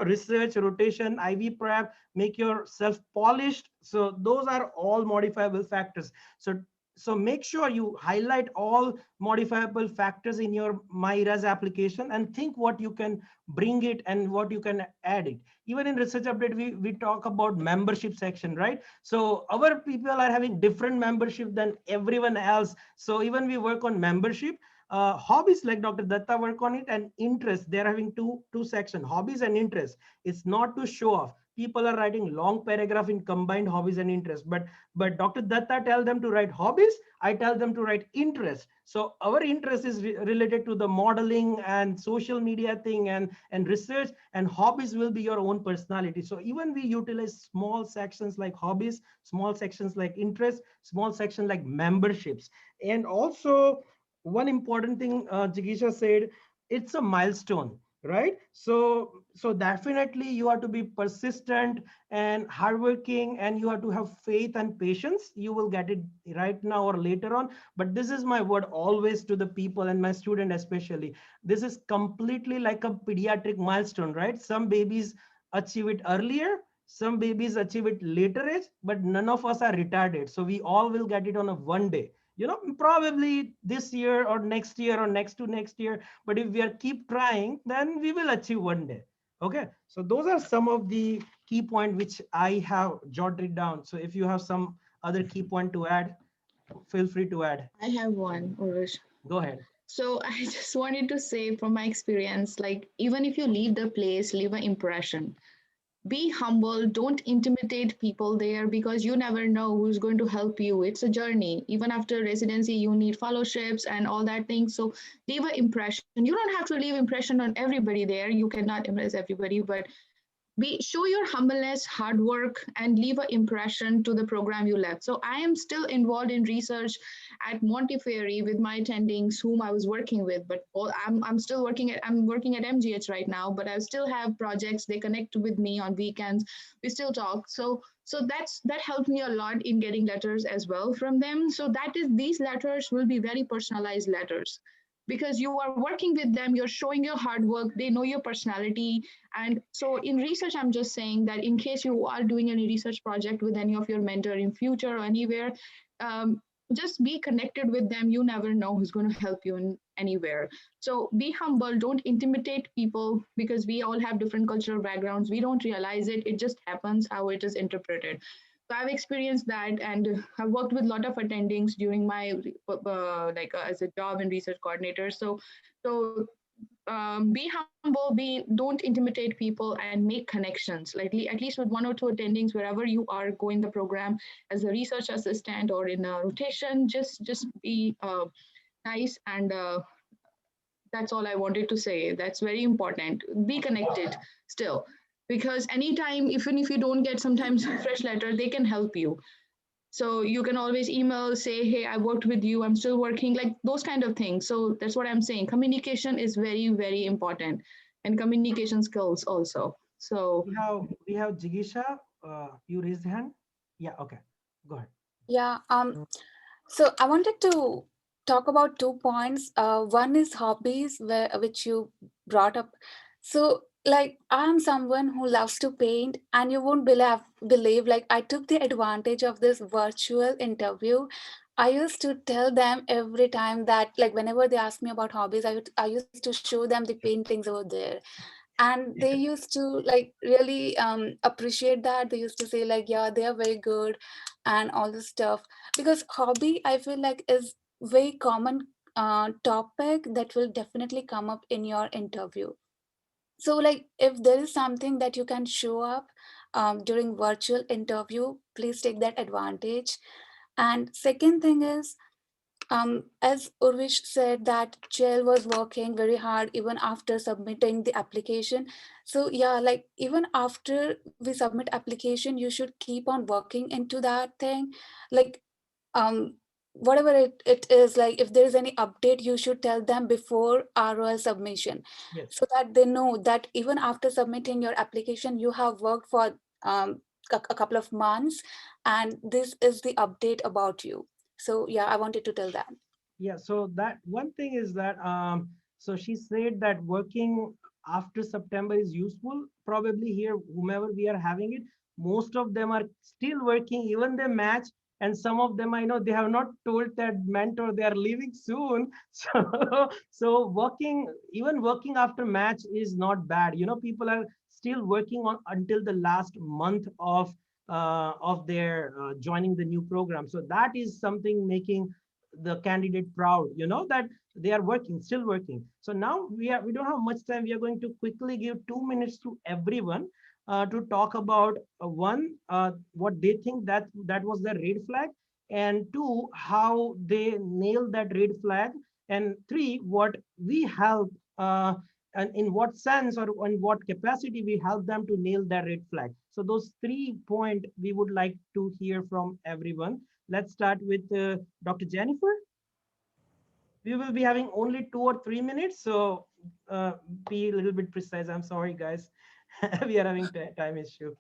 Research, rotation, IV prep, make yourself polished. So those are all modifiable factors. So make sure you highlight all modifiable factors in your MyRes application and think what you can bring it and what you can add it. Even in research update, we talk about membership section, right? So our people are having different membership than everyone else. So even we work on membership. Hobbies, like Dr. Datta work on it, and interest, they're having two section, hobbies and interest. It's not to show off. people are writing long paragraph in combined hobbies and interests. But Dr. Datta tell them to write hobbies. I tell them to write interest. So our interest is related to the modeling and social media thing and research, and hobbies will be your own personality. So even we utilize small sections like hobbies, small sections like interest, small section like memberships. And also one important thing Jigisha said, it's a milestone, right? So definitely you have to be persistent and hardworking, and you have to have faith and patience. You will get it right now or later on. But this is my word always to the people and my student especially. This is completely like a pediatric milestone, right? Some babies achieve it earlier, some babies achieve it later age, but none of us are retarded. So we all will get it on a one day, probably this year or next year or next to next year. But if we are keep trying, then we will achieve one day. Okay, so those are some of the key point which I have jotted down. So if you have some other key point to add, feel free to add. I have one, Urush. Go ahead. So I just wanted to say from my experience, like even if you leave the place, leave an impression. Be humble, don't intimidate people there, because you never know who's going to help you. It's a journey. Even after residency, you need fellowships and all that thing. So leave an impression. You don't have to leave impression on everybody there. You cannot impress everybody, but show your humbleness, hard work, and leave an impression to the program you left. So I am still involved in research at Montefiore with my attendings whom I was working with, but I'm still working at MGH right now, but I still have projects. They connect with me on weekends. We still talk. So that helped me a lot in getting letters as well from them. So these letters will be very personalized letters, because you are working with them, you're showing your hard work, they know your personality. And so in research, I'm just saying that in case you are doing any research project with any of your mentor in future or anywhere, just be connected with them. You never know who's going to help you in anywhere. So be humble, don't intimidate people, because we all have different cultural backgrounds. We don't realize it, it just happens how it is interpreted. So I've experienced that, and I've worked with a lot of attendings during my as a job and research coordinator. Be humble, don't intimidate people, and make connections. Like at least with one or two attendings, wherever you are going the program as a research assistant or in a rotation, just be nice. And that's all I wanted to say. That's very important. Be connected still, because anytime, even if you don't get sometimes fresh letter, they can help you. So you can always email, say, hey, I worked with you, I'm still working, like those kind of things. So that's what I'm saying. Communication is very, very important, and communication skills also. So we have Jigisha. You raised hand. Yeah, okay, go ahead. Yeah. So I wanted to talk about 2 points. One is hobbies, which you brought up. So like I'm someone who loves to paint, and you won't believe like I took the advantage of this virtual interview. I used to tell them every time that like whenever they ask me about hobbies, I used to show them the paintings over there. And they used to like really appreciate that. They used to say like, yeah, they are very good and all this stuff. Because hobby, I feel like, is very common topic that will definitely come up in your interview. So like if there is something that you can show up during virtual interview, please take that advantage. And second thing is, as Urvish said, that Chell was working very hard even after submitting the application. So yeah, like even after we submit application, you should keep on working into that thing. Like um, whatever it is, like if there is any update, you should tell them before ROL submission. Yes. So that they know that even after submitting your application, you have worked for a couple of months, and this is the update about you. So yeah, I wanted to tell that. Yeah, so that one thing is that so she said that working after September is useful. Probably here, whomever we are having it, most of them are still working, even they match. And some of them, I know, they have not told that mentor they are leaving soon. So working, even working after match is not bad. People are still working on until the last month of their joining the new program. So that is something making the candidate proud, that they are still working. So now we don't have much time. We are going to quickly give 2 minutes to everyone. to talk about one, what they think that was the red flag, and two, how they nailed that red flag, and three, what we help and in what sense or in what capacity we help them to nail that red flag. So those 3 points we would like to hear from everyone. Let's start with Dr. Jennifer. We will be having only 2 or 3 minutes, so be a little bit precise. I'm sorry, guys. We are having time issue.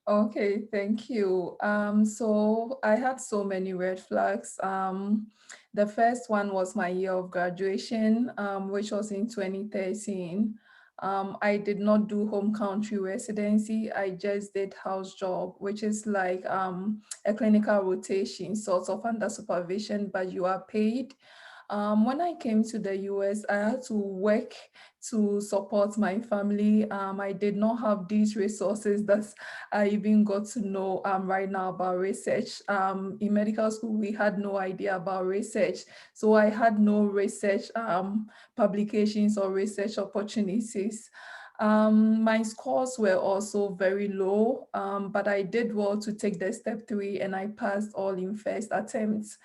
Okay, thank you. So I had so many red flags. The first one was my year of graduation, which was in 2013. I did not do home country residency. I just did house job, which is like a clinical rotation, sort of under supervision, but you are paid. When I came to the US, I had to work to support my family. I did not have these resources that I even got to know right now about research. In medical school, we had no idea about research. So I had no research publications or research opportunities. My scores were also very low, but I did well to take the step 3 and I passed all in first attempts.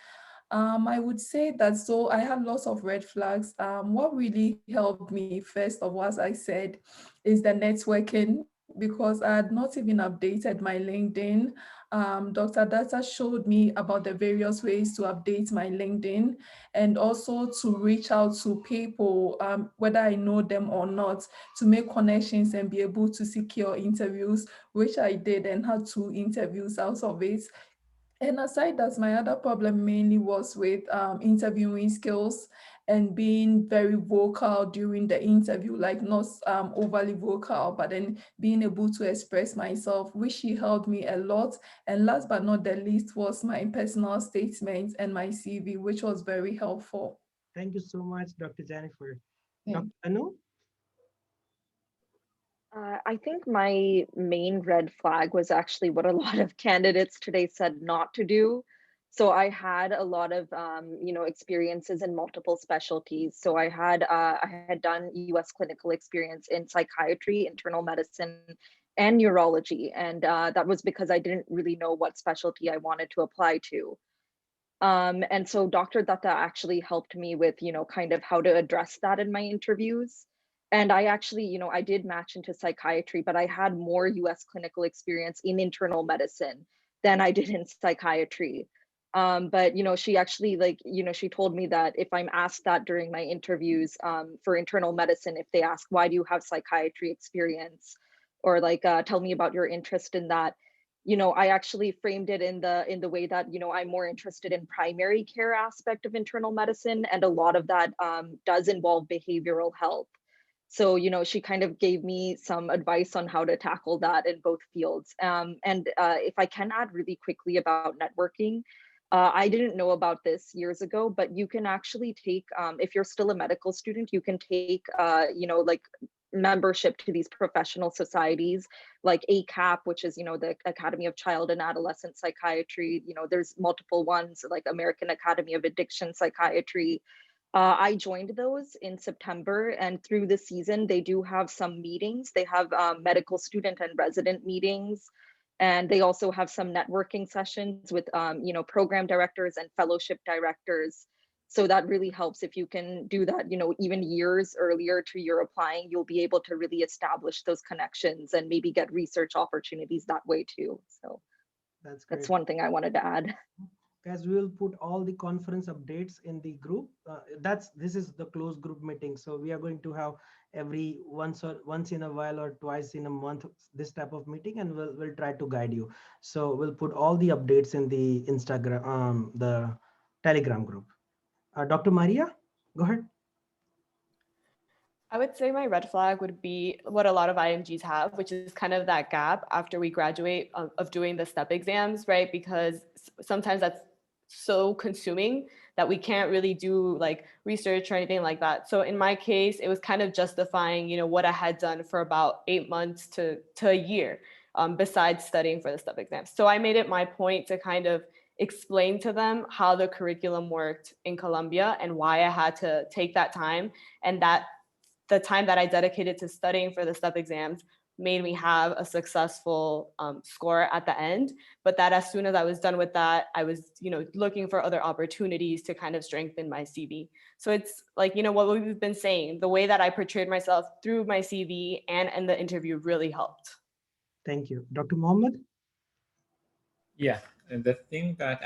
I would say that, so I had lots of red flags. What really helped me, first of all, as I said, is the networking, because I had not even updated my LinkedIn. Dr. Data showed me about the various ways to update my LinkedIn and also to reach out to people, whether I know them or not, to make connections and be able to secure interviews, which I did and had 2 interviews out of it. And aside that, my other problem mainly was with interviewing skills and being very vocal during the interview, like not overly vocal, but then being able to express myself, which she helped me a lot. And last but not the least was my personal statement and my CV, which was very helpful. Thank you so much, Dr. Jennifer. Yeah. Dr. Anu? I think my main red flag was actually what a lot of candidates today said not to do. So I had a lot of, experiences in multiple specialties. So I had done U.S. clinical experience in psychiatry, internal medicine, and neurology, and that was because I didn't really know what specialty I wanted to apply to. And so Dr. Datta actually helped me with, kind of how to address that in my interviews. And I actually, I did match into psychiatry, but I had more US clinical experience in internal medicine than I did in psychiatry. But, she actually she told me that if I'm asked that during my interviews for internal medicine, if they ask, why do you have psychiatry experience? Or tell me about your interest in that. I actually framed it in the way that, I'm more interested in primary care aspect of internal medicine. And a lot of that does involve behavioral health. So, she kind of gave me some advice on how to tackle that in both fields. And if I can add really quickly about networking, I didn't know about this years ago, but you can actually take, if you're still a medical student, you can take, membership to these professional societies like ACAP, which is, the Academy of Child and Adolescent Psychiatry. There's multiple ones like American Academy of Addiction Psychiatry. I joined those in September, and through the season, they do have some meetings. They have medical student and resident meetings, and they also have some networking sessions with, program directors and fellowship directors. So that really helps if you can do that, even years earlier to your applying, you'll be able to really establish those connections and maybe get research opportunities that way too. So that's one thing I wanted to add. Guys, we will put all the conference updates in the group. This is the closed group meeting. So we are going to have every once in a while or twice in a month, this type of meeting, and we'll try to guide you. So we'll put all the updates in the Instagram, the Telegram group. Dr. Maria, go ahead. I would say my red flag would be what a lot of IMGs have, which is kind of that gap after we graduate of doing the step exams, right? Because sometimes that's so consuming that we can't really do like research or anything like that. So in my case, it was kind of justifying, what I had done for about 8 months to a year, besides studying for the step exams. So I made it my point to kind of explain to them how the curriculum worked in Colombia and why I had to take that time, and that the time that I dedicated to studying for the step exams made me have a successful score at the end. But that as soon as I was done with that, I was, looking for other opportunities to kind of strengthen my CV. So it's like, what we've been saying, the way that I portrayed myself through my CV and in the interview really helped. Thank you. Dr. Mohammed? Yeah, and the thing that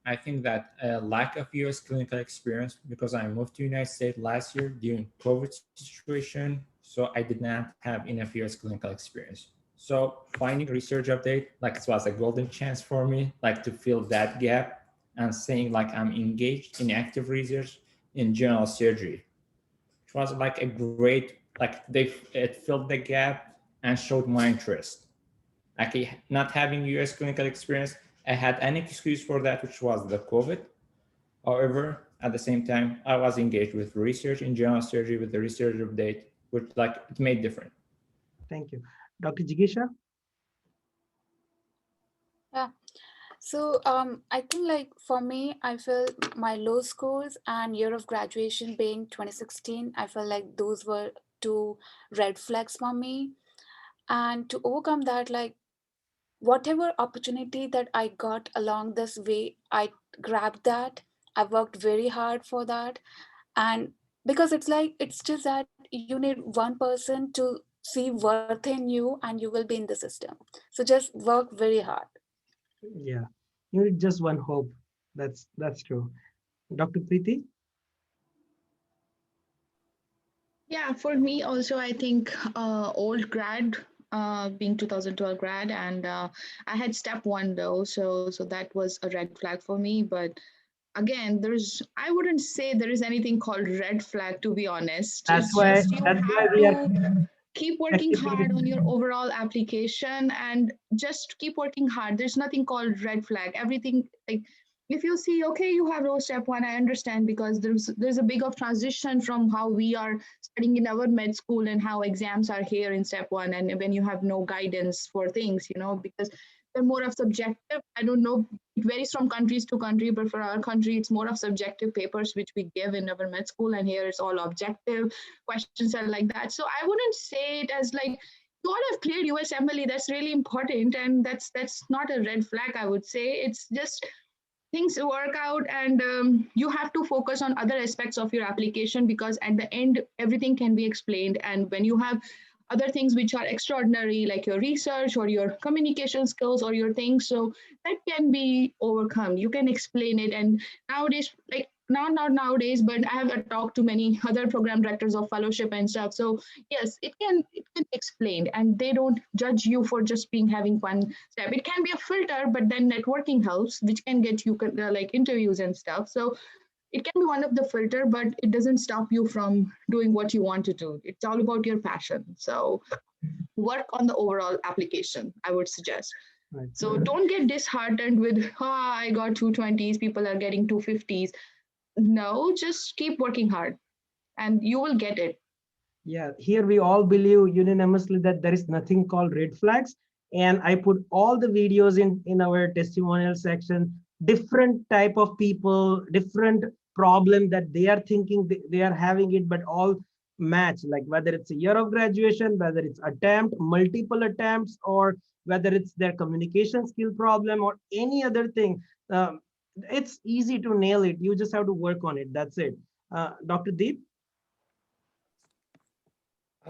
I think that a lack of US clinical experience, because I moved to United States last year during COVID situation, so I did not have enough US clinical experience. So finding research update, like it was a golden chance for me, like to fill that gap and saying like I'm engaged in active research in general surgery. It was like a great, like it filled the gap and showed my interest. Like not having US clinical experience, I had an excuse for that, which was the COVID. However, at the same time, I was engaged with research in general surgery with the research update, which like it made different. Thank you. Dr. Jigisha? Yeah. So I think like for me, I feel my low scores and year of graduation being 2016, I felt like those were two red flags for me. And to overcome that, like whatever opportunity that I got along this way, I grabbed that. I worked very hard for that. And because it's just that you need one person to see worth in you and you will be in the system. So just work very hard. Yeah, you need just one hope. That's true. Dr. Preeti? Yeah, for me also, I think old grad, being 2012 grad, and I had step one though, so that was a red flag for me. But again, I wouldn't say there is anything called red flag, to be honest. That's It's why just you that's why have we are to keep working hard on your technically. overall application and just keep working hard. There's nothing called red flag. Everything, like if you see, okay, you have low step one, I understand, because there's a big of transition from how we are studying in our med school and how exams are here in step one, and when you have no guidance for things, because they're more of subjective. I don't know, it varies from countries to country, but for our country, it's more of subjective papers which we give in our med school, and here it's all objective. Questions are like that. So I wouldn't say it as like you all have cleared USMLE. That's really important, and that's not a red flag. I would say it's just things work out, and you have to focus on other aspects of your application, because at the end everything can be explained, and when you have other things which are extraordinary like your research or your communication skills or your things, so that can be overcome. You can explain it. And nowadays, like not nowadays, but I have talked to many other program directors of fellowship and stuff, so yes, it can be explained, and they don't judge you for just being having one step. It can be a filter, but then networking helps, which can get you like interviews and stuff. So it can be one of the filter, but it doesn't stop you from doing what you want to do. It's all about your passion. So work on the overall application, I would suggest. Right. So don't get disheartened with, I got 220s, people are getting 250s. No, just keep working hard and you will get it. Yeah, here we all believe unanimously that there is nothing called red flags. And I put all the videos in our testimonial section, different type of people, different problem that they are thinking they are having it, but all match, like whether it's a year of graduation, whether it's attempt, multiple attempts, or whether it's their communication skill problem or any other thing. It's easy to nail it. You just have to work on it. That's it. Dr. Deep?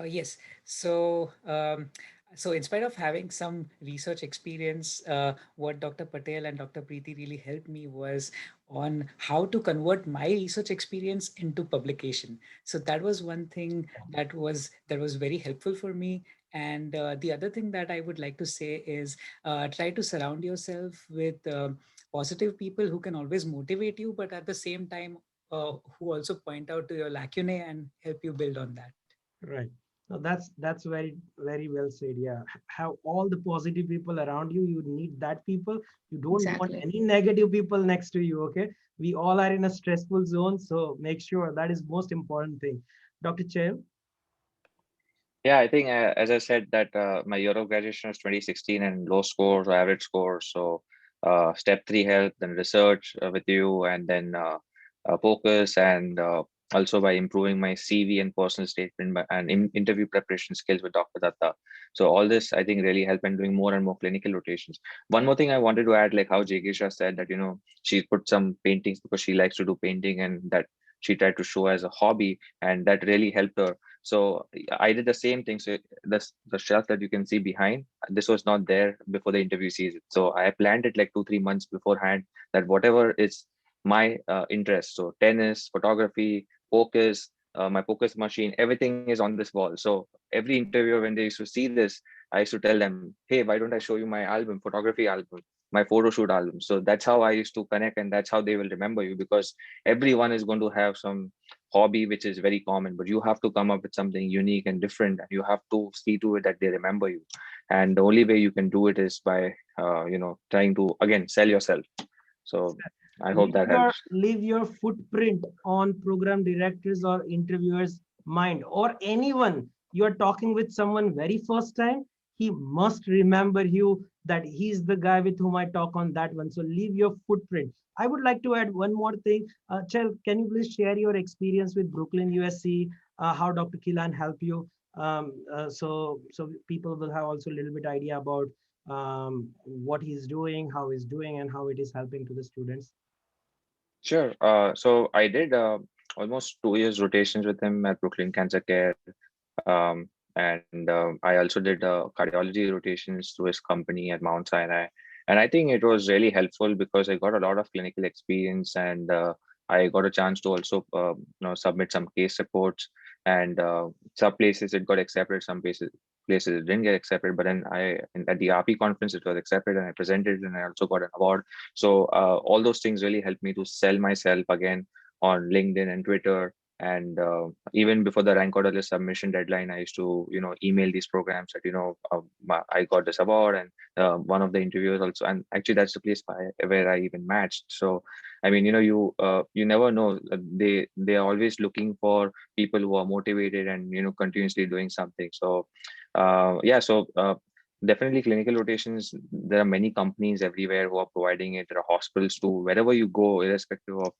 Yes. So in spite of having some research experience, what Dr. Patel and Dr. Preeti really helped me was on how to convert my research experience into publication. So that was one thing that was very helpful for me. And the other thing that I would like to say is try to surround yourself with positive people who can always motivate you, but at the same time, who also point out to your lacunae and help you build on that. Right. So that's very, very well said. Yeah. Have all the positive people around you. You need that people. You don't want Exactly. any negative people next to you. Okay. We all are in a stressful zone. So make sure that is most important thing. Dr. Chair. Yeah, I think as I said that my year of graduation was 2016 and low scores or average scores. So step 3 health, then research with you, and then focus and also by improving my CV and personal statement and interview preparation skills with Dr. Datta. So all this, I think, really helped in doing more and more clinical rotations. One more thing I wanted to add, like how Jekisha said that, she put some paintings because she likes to do painting, and that she tried to show as a hobby, and that really helped her. So I did the same thing. So the shelf that you can see behind, this was not there before the interview season. So I planned it like 2-3 months beforehand, that whatever is my interest, so tennis, photography, focus, my focus machine, everything is on this wall. So every interviewer, when they used to see this, I used to tell them, hey, why don't I show you my album, photography album, my photo shoot album? So that's how I used to connect, and that's how they will remember you, because everyone is going to have some hobby which is very common, but you have to come up with something unique and different, and you have to see to it that they remember you. And the only way you can do it is by trying to, again, sell yourself. So I hope that helps. Leave your footprint on program directors or interviewers' mind, or anyone you are talking with someone very first time. He must remember you, that he's the guy with whom I talk on that one. So leave your footprint. I would like to add one more thing. Chel, can you please share your experience with Brooklyn, USC, how Dr. Kilan helped you? So people will have also a little bit idea about what he's doing, how he's doing, and how it is helping to the students. Sure. So I did almost 2 years rotations with him at Brooklyn Cancer Care. And I also did cardiology rotations through his company at Mount Sinai. And I think it was really helpful because I got a lot of clinical experience, and I got a chance to also submit some case reports. And some places it got accepted, some places it didn't get accepted. But then at the RP conference it was accepted, and I presented, and I also got an award. So all those things really helped me to sell myself again on LinkedIn and Twitter. And even before the rank order list submission deadline, I used to email these programs that I got this award, and one of the interviewers also, and actually that's the place where I even matched. So I mean, you never know. They are always looking for people who are motivated and continuously doing something. So definitely clinical rotations. There are many companies everywhere who are providing it. There are hospitals too. Wherever you go, irrespective of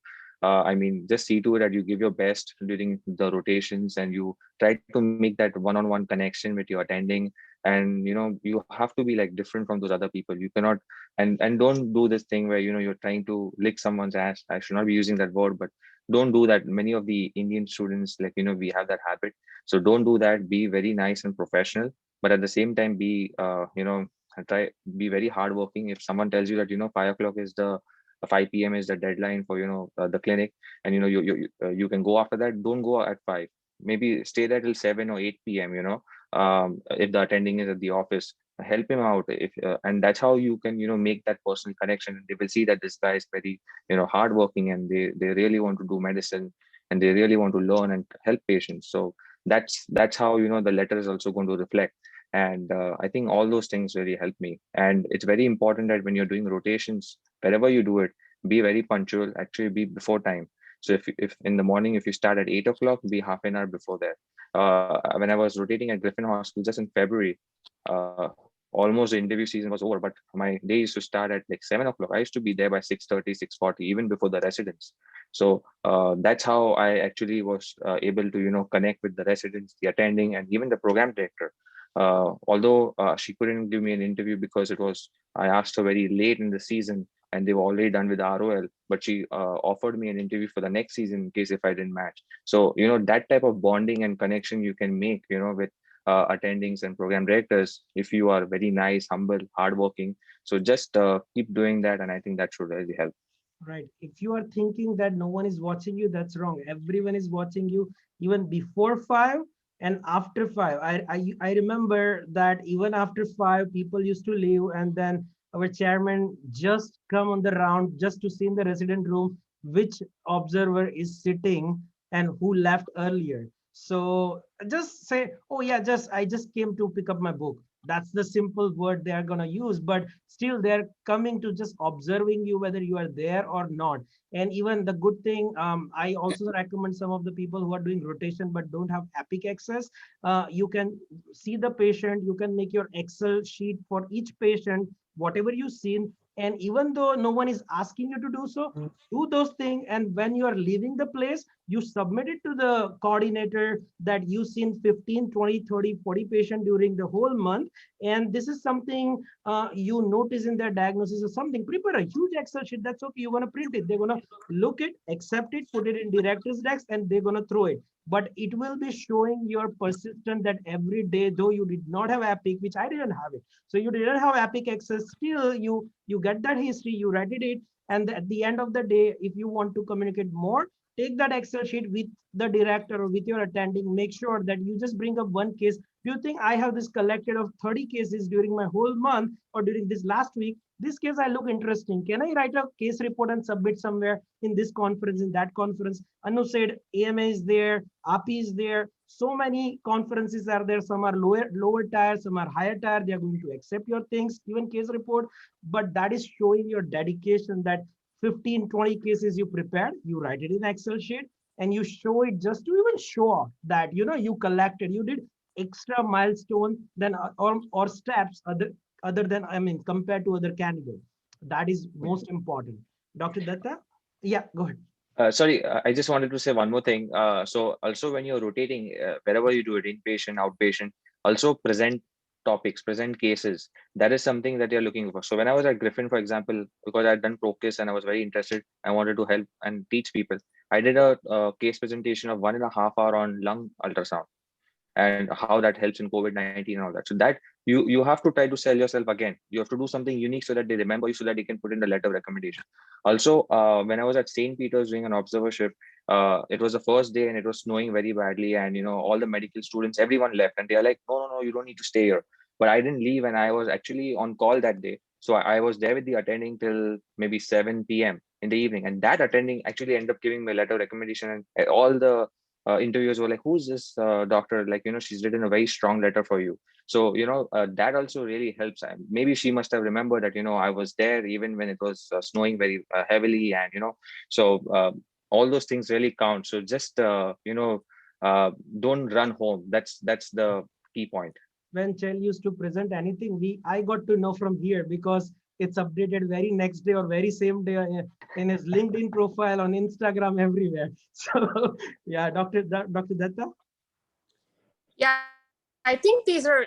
just see to it that you give your best during the rotations, and you try to make that one-on-one connection with your attending. And you have to be like different from those other people. You cannot, and don't do this thing where you're trying to lick someone's ass. I should not be using that word, but don't do that. Many of the Indian students, like we have that habit. So don't do that. Be very nice and professional, but at the same time try be very hardworking. If someone tells you that 5 o'clock is the 5 p.m. is the deadline for the clinic, and you can go after that, don't go at 5. Maybe stay there till 7 or 8 p.m. If the attending is at the office, help him out. If and that's how you can make that personal connection. They will see that this guy is very hardworking, and they really want to do medicine, and they really want to learn and help patients. So that's how the letter is also going to reflect. And I think all those things really help me. And it's very important that when you're doing rotations, wherever you do it, be very punctual. Actually, be before time. So if in the morning, if you start at 8 o'clock, be half an hour before there. When I was rotating at Griffin Hospital just in February, almost the interview season was over, but my day used to start at like 7 o'clock. I used to be there by 6:30, 6:40, even before the residents. So that's how I actually was able to connect with the residents, the attending, and even the program director. Although she couldn't give me an interview because I asked her very late in the season, and they were already done with the ROL, but she offered me an interview for the next season in case if I didn't match. So that type of bonding and connection you can make with attendings and program directors if you are very nice, humble, hardworking. So just keep doing that, and I think that should really help. Right. If you are thinking that no one is watching you, that's wrong. Everyone is watching you, even before 5 and after 5. I remember that even after 5, people used to leave, and then our chairman just come on the round just to see in the resident room which observer is sitting and who left earlier. So just say, oh yeah, I just came to pick up my book. That's the simple word they are going to use, but still they're coming to just observing you whether you are there or not. And even the good thing, I also recommend some of the people who are doing rotation but don't have Epic access. You can see the patient, you can make your Excel sheet for each patient, whatever you've seen, And even though no one is asking you to do so, do those things. And when you are leaving the place, you submit it to the coordinator that you've seen 15, 20, 30, 40 patients during the whole month. And this is something you notice in their diagnosis or something. Prepare a huge Excel sheet. That's okay. You want to print it. They're going to look it, accept it, put it in director's desk, and they're going to throw it. But it will be showing your persistence that every day, though you did not have Epic, which I didn't have it. So you didn't have Epic access, still you get that history, you write it, and at the end of the day, if you want to communicate more, take that Excel sheet with the director or with your attending, make sure that you just bring up one case. Do you think I have this collected of 30 cases during my whole month or during this last week? This case I look interesting. Can I write a case report and submit somewhere in this conference, in that conference? Anu said AMA is there, API is there. So many conferences are there. Some are lower tier, some are higher tier. They are going to accept your things, even case report. But that is showing your dedication that 15, 20 cases you prepared, you write it in Excel sheet, and you show it just to even show off that, you collected, you did extra milestone than or steps other than, compared to other candidates. That is most important. Dr. Datta? Yeah, go ahead. Sorry, I just wanted to say one more thing. So also when you're rotating, wherever you do it, inpatient, outpatient, also present topics, present cases. That is something that you're looking for. So when I was at Griffin, for example, because I'd done ProCase and I was very interested, I wanted to help and teach people. I did a case presentation of 1.5 hours on lung ultrasound and how that helps in COVID-19 and all that. So that you have to try to sell yourself again. You have to do something unique so that they remember you, so that you can put in the letter of recommendation. Also, when I was at St. Peter's doing an observership, it was the first day and it was snowing very badly, and all the medical students, everyone left, and they are like, no, you don't need to stay here. But I didn't leave, and I was actually on call that day. So I was there with the attending till maybe 7 p.m. in the evening, and that attending actually ended up giving me a letter of recommendation, and all the interviewers were like, who's this doctor? Like, she's written a very strong letter for you. So, that also really helps. Maybe she must have remembered that, I was there even when it was snowing very heavily. And, so all those things really count. So just, don't run home. That's the key point. When Chell used to present anything, I got to know from here because it's updated very next day or very same day in his LinkedIn profile, on Instagram, everywhere. So yeah, Dr. Datta. Yeah, I think these are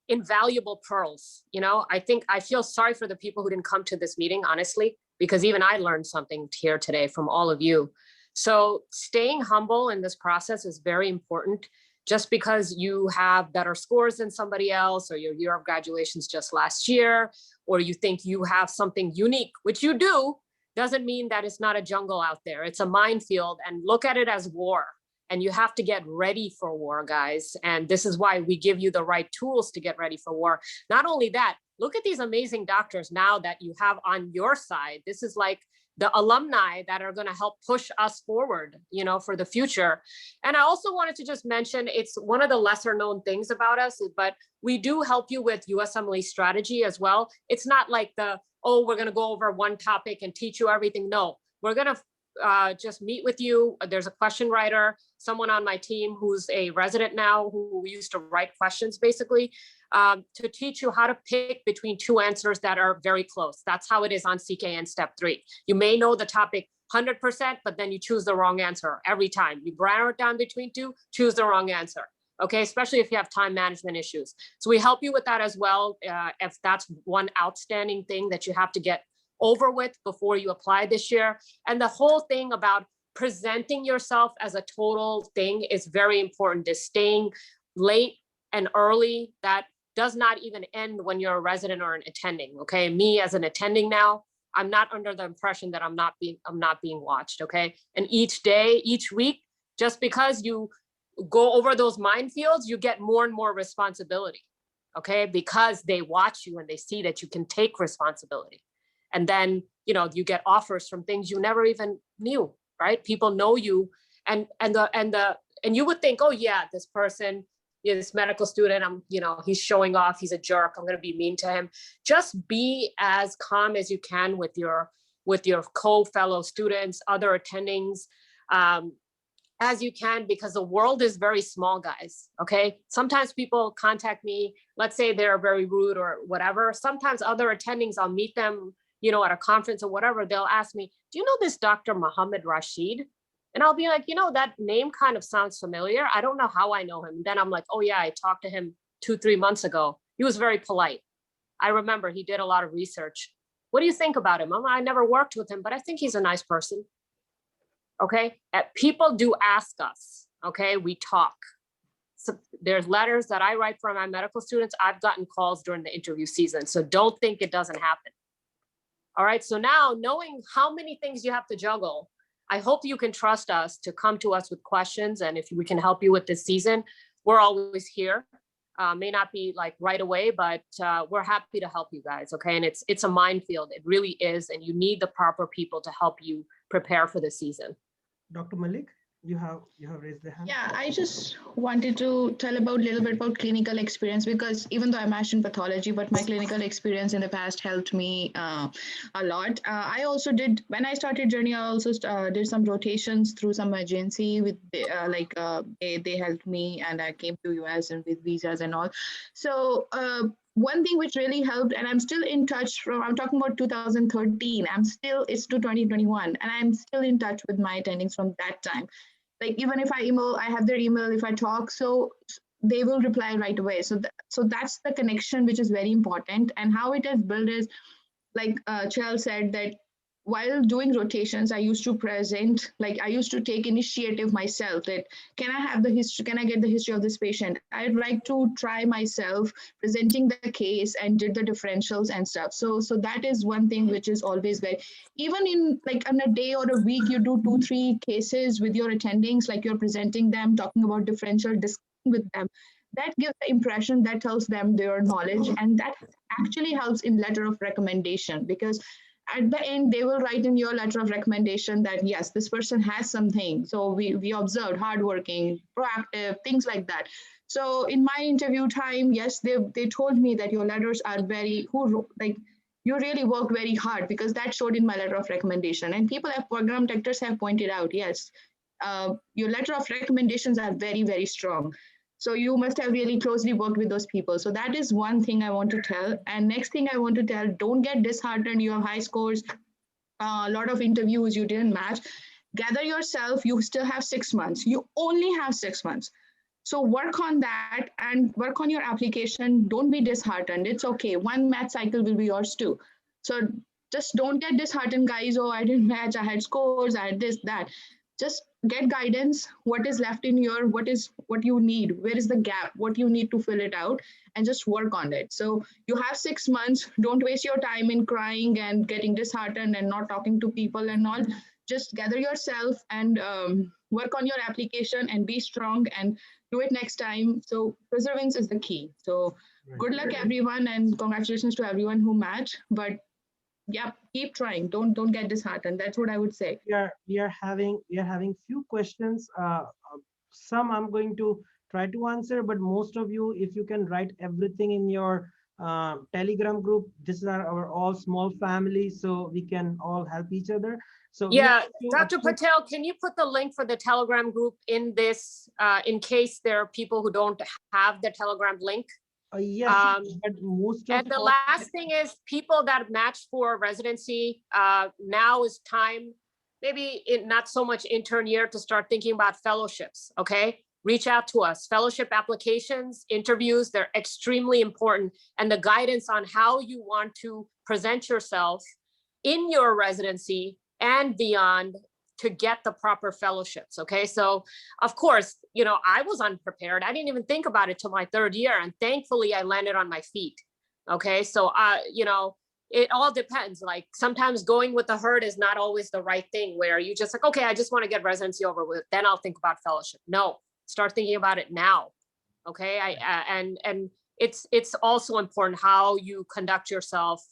invaluable pearls. I feel sorry for the people who didn't come to this meeting, honestly, because even I learned something here today from all of you. So staying humble in this process is very important. Just because you have better scores than somebody else, or your year of graduation's just last year, or you think you have something unique, which you do, doesn't mean that it's not a jungle out there. It's a minefield, and look at it as war. And you have to get ready for war, guys. And this is why we give you the right tools to get ready for war. Not only that, look at these amazing doctors now that you have on your side. This is like the alumni that are going to help push us forward, for the future. And I also wanted to just mention, it's one of the lesser known things about us, but we do help you with USMLE strategy as well. It's not like we're going to go over one topic and teach you everything. No, we're going to just meet with you. There's a question writer, someone on my team who's a resident now, who used to write questions basically, to teach you how to pick between two answers that are very close. That's how it is on CKN step 3. You may know the topic 100%, but then you choose the wrong answer every time. You narrow it down between two, choose the wrong answer. Okay, especially if you have time management issues. So we help you with that as well. If that's one outstanding thing that you have to get over with before you apply this year. And the whole thing about presenting yourself as a total thing is very important. Is staying late and early, that does not even end when you're a resident or an attending. Okay, me as an attending now, I'm not under the impression that I'm not being watched. Okay, and each day, each week, just because you go over those minefields, you get more and more responsibility. Okay, because they watch you and they see that you can take responsibility. And then, you get offers from things you never even knew, right? People know you, and you would think, oh yeah, this person, this medical student, he's showing off, he's a jerk, I'm going to be mean to him. Just be as calm as you can with your co-fellow students, other attendings, as you can, because the world is very small, guys. Okay. Sometimes people contact me, let's say they're very rude or whatever. Sometimes other attendings, I'll meet them you know, at a conference or whatever, they'll ask me, do you know this Dr. Muhammad Rashid? And I'll be like, you know, that name kind of sounds familiar. I don't know how I know him. And then I'm like, oh yeah, I talked to him 2-3 months ago. He was very polite. I remember he did a lot of research. What do you think about him? I never worked with him, but I think he's a nice person. Okay. People do ask us. Okay. We talk. So there's letters that I write for my medical students. I've gotten calls during the interview season. So don't think it doesn't happen. All right. So now, knowing how many things you have to juggle, I hope you can trust us to come to us with questions. And if we can help you with this season, we're always here. May not be like right away, but we're happy to help you guys. Okay. And it's a minefield. It really is. And you need the proper people to help you prepare for the season. Dr. Malik, you have raised the hand. Yeah, I just wanted to tell a little bit about clinical experience, because even though I matched in pathology, but my clinical experience in the past helped me a lot. I also did, when I started journey, I also did some rotations through some agency with they helped me, and I came to US and with visas and all. So one thing which really helped, and I'm still in touch I'm talking about 2013, it's to 2021, and I'm still in touch with my attendings from that time. Like, even if I email, I have their email, if I talk, so they will reply right away. So that's the connection, which is very important. And how it is built is, like Chell said, that while doing rotations, I used to take initiative myself, that can I get the history of this patient? I'd like to try myself presenting the case and did the differentials and stuff. So that is one thing which is always there. Even in a day or a week, you do 2-3 cases with your attendings, like you're presenting them, talking about differential, discussing with them. That gives the impression, that tells them their knowledge, and that actually helps in letter of recommendation, because at the end, they will write in your letter of recommendation that, yes, this person has something. So we observed hardworking, proactive, things like that. So in my interview time, yes, they told me that your letters are you really worked very hard, because that showed in my letter of recommendation. And program directors have pointed out, yes, your letter of recommendations are very, very strong. So you must have really closely worked with those people. So that is one thing I want to tell. And next thing I want to tell, don't get disheartened. You have high scores, a lot of interviews, you didn't match. Gather yourself. You still have 6 months. You only have 6 months. So work on that and work on your application. Don't be disheartened. It's okay. One match cycle will be yours too. So just don't get disheartened, guys. Oh, I didn't match. I had scores. I had this, that. Just get guidance. What is left in what you need? Where is the gap? What you need to fill it out, and just work on it. So you have 6 months. Don't waste your time in crying and getting disheartened and not talking to people and all. Just gather yourself and work on your application and be strong and do it next time. So perseverance is the key. So good luck, everyone, and congratulations to everyone who matched. But yeah, keep trying. Don't get disheartened. That's what I would say. We are having few questions. Some I'm going to try to answer, but most of you, if you can write everything in your Telegram group, this is our all small family, so we can all help each other. So yeah, Dr. Patel, can you put the link for the Telegram group in this, in case there are people who don't have the Telegram link? Yes, but most of and the last thing is, people that match for residency, now is time, maybe not so much intern year, to start thinking about fellowships. Okay, reach out to us. Fellowship applications, interviews, they're extremely important, and the guidance on how you want to present yourself in your residency and beyond to get the proper fellowships. Okay. So of course, I was unprepared. I didn't even think about it till my 3rd year. And thankfully I landed on my feet. Okay. So, it all depends. Like, sometimes going with the herd is not always the right thing, where you just like, okay, I just want to get residency over with, then I'll think about fellowship. No, start thinking about it now. Okay. And it's also important how you conduct yourself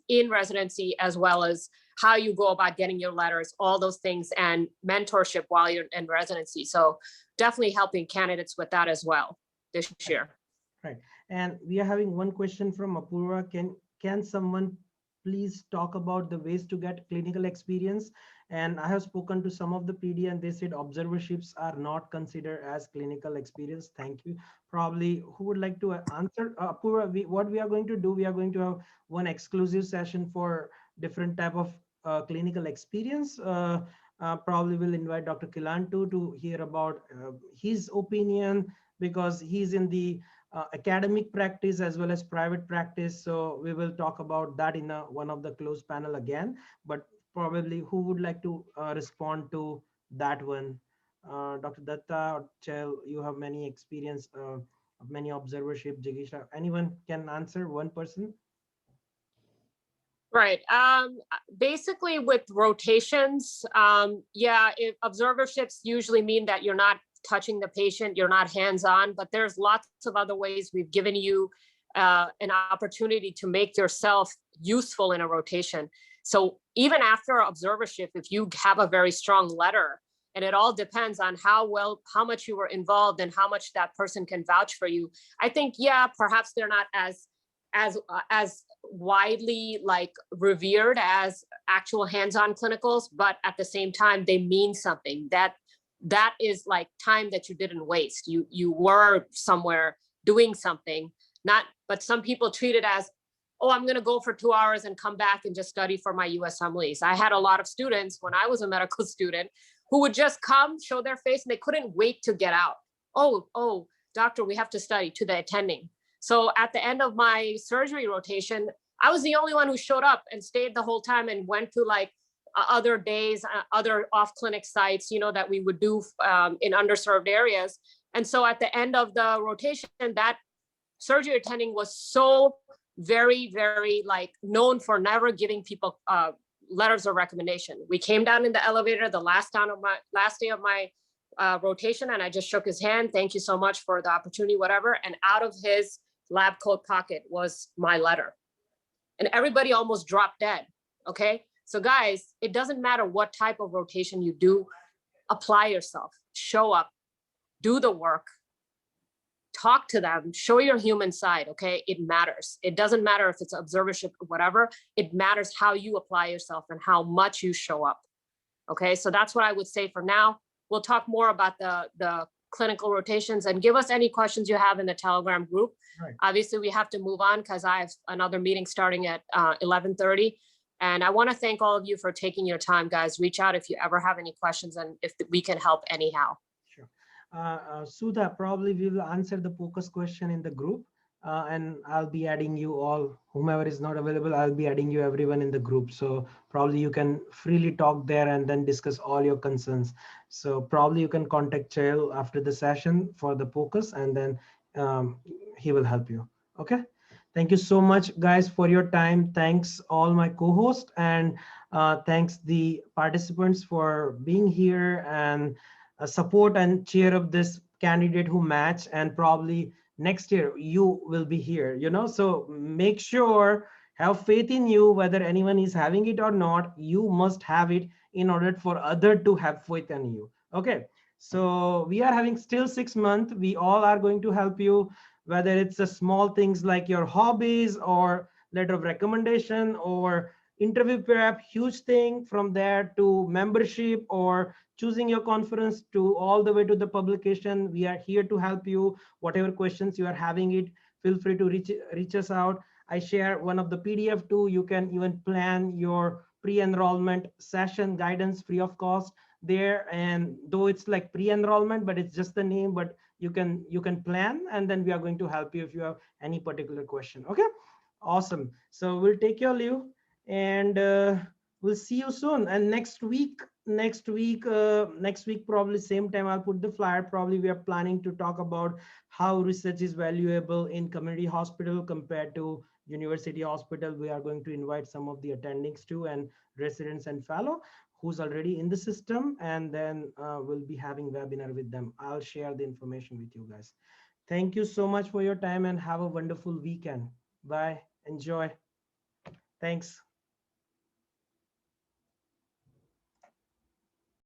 in residency, as well as how you go about getting your letters, all those things, and mentorship while you're in residency. So definitely helping candidates with that as well this year. Right. And we are having one question from Apurva. Can someone please talk about the ways to get clinical experience? And I have spoken to some of the PD, and they said observerships are not considered as clinical experience. Thank you. Probably who would like to answer? Apurva, what we are going to do, we are going to have one exclusive session for different type of clinical experience. Probably will invite Dr. Kilantu to hear about his opinion, because he's in the academic practice as well as private practice. So we will talk about that in one of the closed panel again. But probably who would like to respond to that one? Dr. Datta or Chel, you have many experience, many observership. Jigisha, anyone can answer, one person? Right. Basically with rotations, yeah, observerships usually mean that you're not touching the patient, you're not hands-on, but there's lots of other ways we've given you an opportunity to make yourself useful in a rotation. So even after observership, if you have a very strong letter, and it all depends on how much you were involved and how much that person can vouch for you. I think, yeah, perhaps they're not as widely like revered as actual hands-on clinicals, but at the same time, they mean something. That is like time that you didn't waste. You were somewhere doing something, but some people treat it as, oh, I'm gonna go for 2 hours and come back and just study for my USMLEs. I had a lot of students when I was a medical student who would just come, show their face, and they couldn't wait to get out. Oh, doctor, we have to study, to the attending. So at the end of my surgery rotation, I was the only one who showed up and stayed the whole time and went to like other days, other off clinic sites, that we would do in underserved areas. And so at the end of the rotation, that surgery attending was so very, very like known for never giving people letters of recommendation. We came down in the elevator the last day of my rotation, and I just shook his hand. Thank you so much for the opportunity, whatever. And out of his lab coat pocket was my letter. And everybody almost dropped dead. Okay. So guys, it doesn't matter what type of rotation you do, apply yourself, show up, do the work, talk to them, show your human side. Okay. It matters. It doesn't matter if it's observership or whatever. It matters how you apply yourself and how much you show up. Okay. So that's what I would say for now. We'll talk more about the clinical rotations, and give us any questions you have in the Telegram group. Right. Obviously, we have to move on because I have another meeting starting at 11:30. And I want to thank all of you for taking your time, guys. Reach out if you ever have any questions and if we can help anyhow. Sure. Sudha, probably we will answer the focus question in the group. And I'll be adding you all, whomever is not available, I'll be adding you everyone in the group. So probably you can freely talk there and then discuss all your concerns. So probably you can contact Chael after the session for the focus, and then he will help you. Okay. Thank you so much, guys, for your time. Thanks all my co-hosts, and thanks the participants for being here and support and cheer up this candidate who match, and probably next year you will be here, so make sure, have faith in you, whether anyone is having it or not. You must have it in order for other to have faith in you. Okay, so we are having still 6 months. We all are going to help you, whether it's the small things like your hobbies or letter of recommendation or interview prep, huge thing, from there to membership or choosing your conference, to all the way to the publication. We are here to help you. Whatever questions you are having it, feel free to reach us out. I share one of the PDF too. You can even plan your pre-enrollment session guidance free of cost there. And though it's like pre-enrollment, but it's just the name, but you can plan, and then we are going to help you if you have any particular question. Okay, awesome. So we'll take your leave, and we'll see you soon. And next week probably same time, I'll put the flyer. Probably we are planning to talk about how research is valuable in community hospital compared to university hospital. We are going to invite some of the attendings too, and residents and fellow who's already in the system, and then we'll be having webinar with them. I'll share the information with you guys. Thank you so much for your time, and have a wonderful weekend. Bye. Enjoy. Thanks.